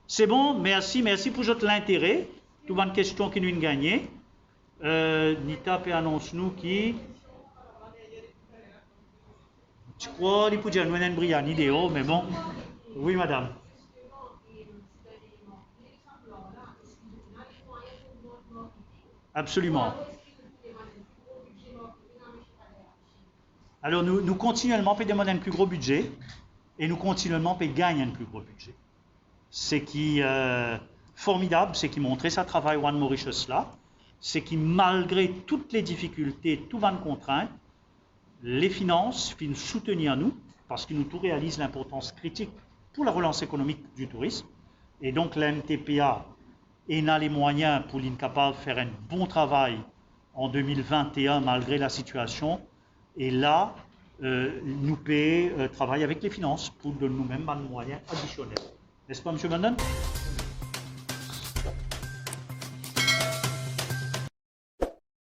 C'est bon, merci pour votre intérêt. Tout une question qui nous a gagné. Nita peut annoncer nous qui. Je crois qu'il peut dire nous avons une brillante idée, mais bon. Oui, madame. Absolument. Alors, nous continuellement payons demander un plus gros budget et nous continuellement payons gagner un plus gros budget. Ce qui est formidable, c'est qu'il montrait sa travail One Mauritius là, c'est que malgré toutes les difficultés, toutes les contraintes, les finances viennent soutenir nous parce qu'ils nous tout réalisent l'importance critique pour la relance économique du tourisme. Et donc, la MTPA a les moyens pour l'incapable de faire un bon travail en 2021 malgré la situation. Et là, nous pouvons travailler avec les finances pour de nous-mêmes un moyen additionnel. N'est-ce pas, M. Mandon?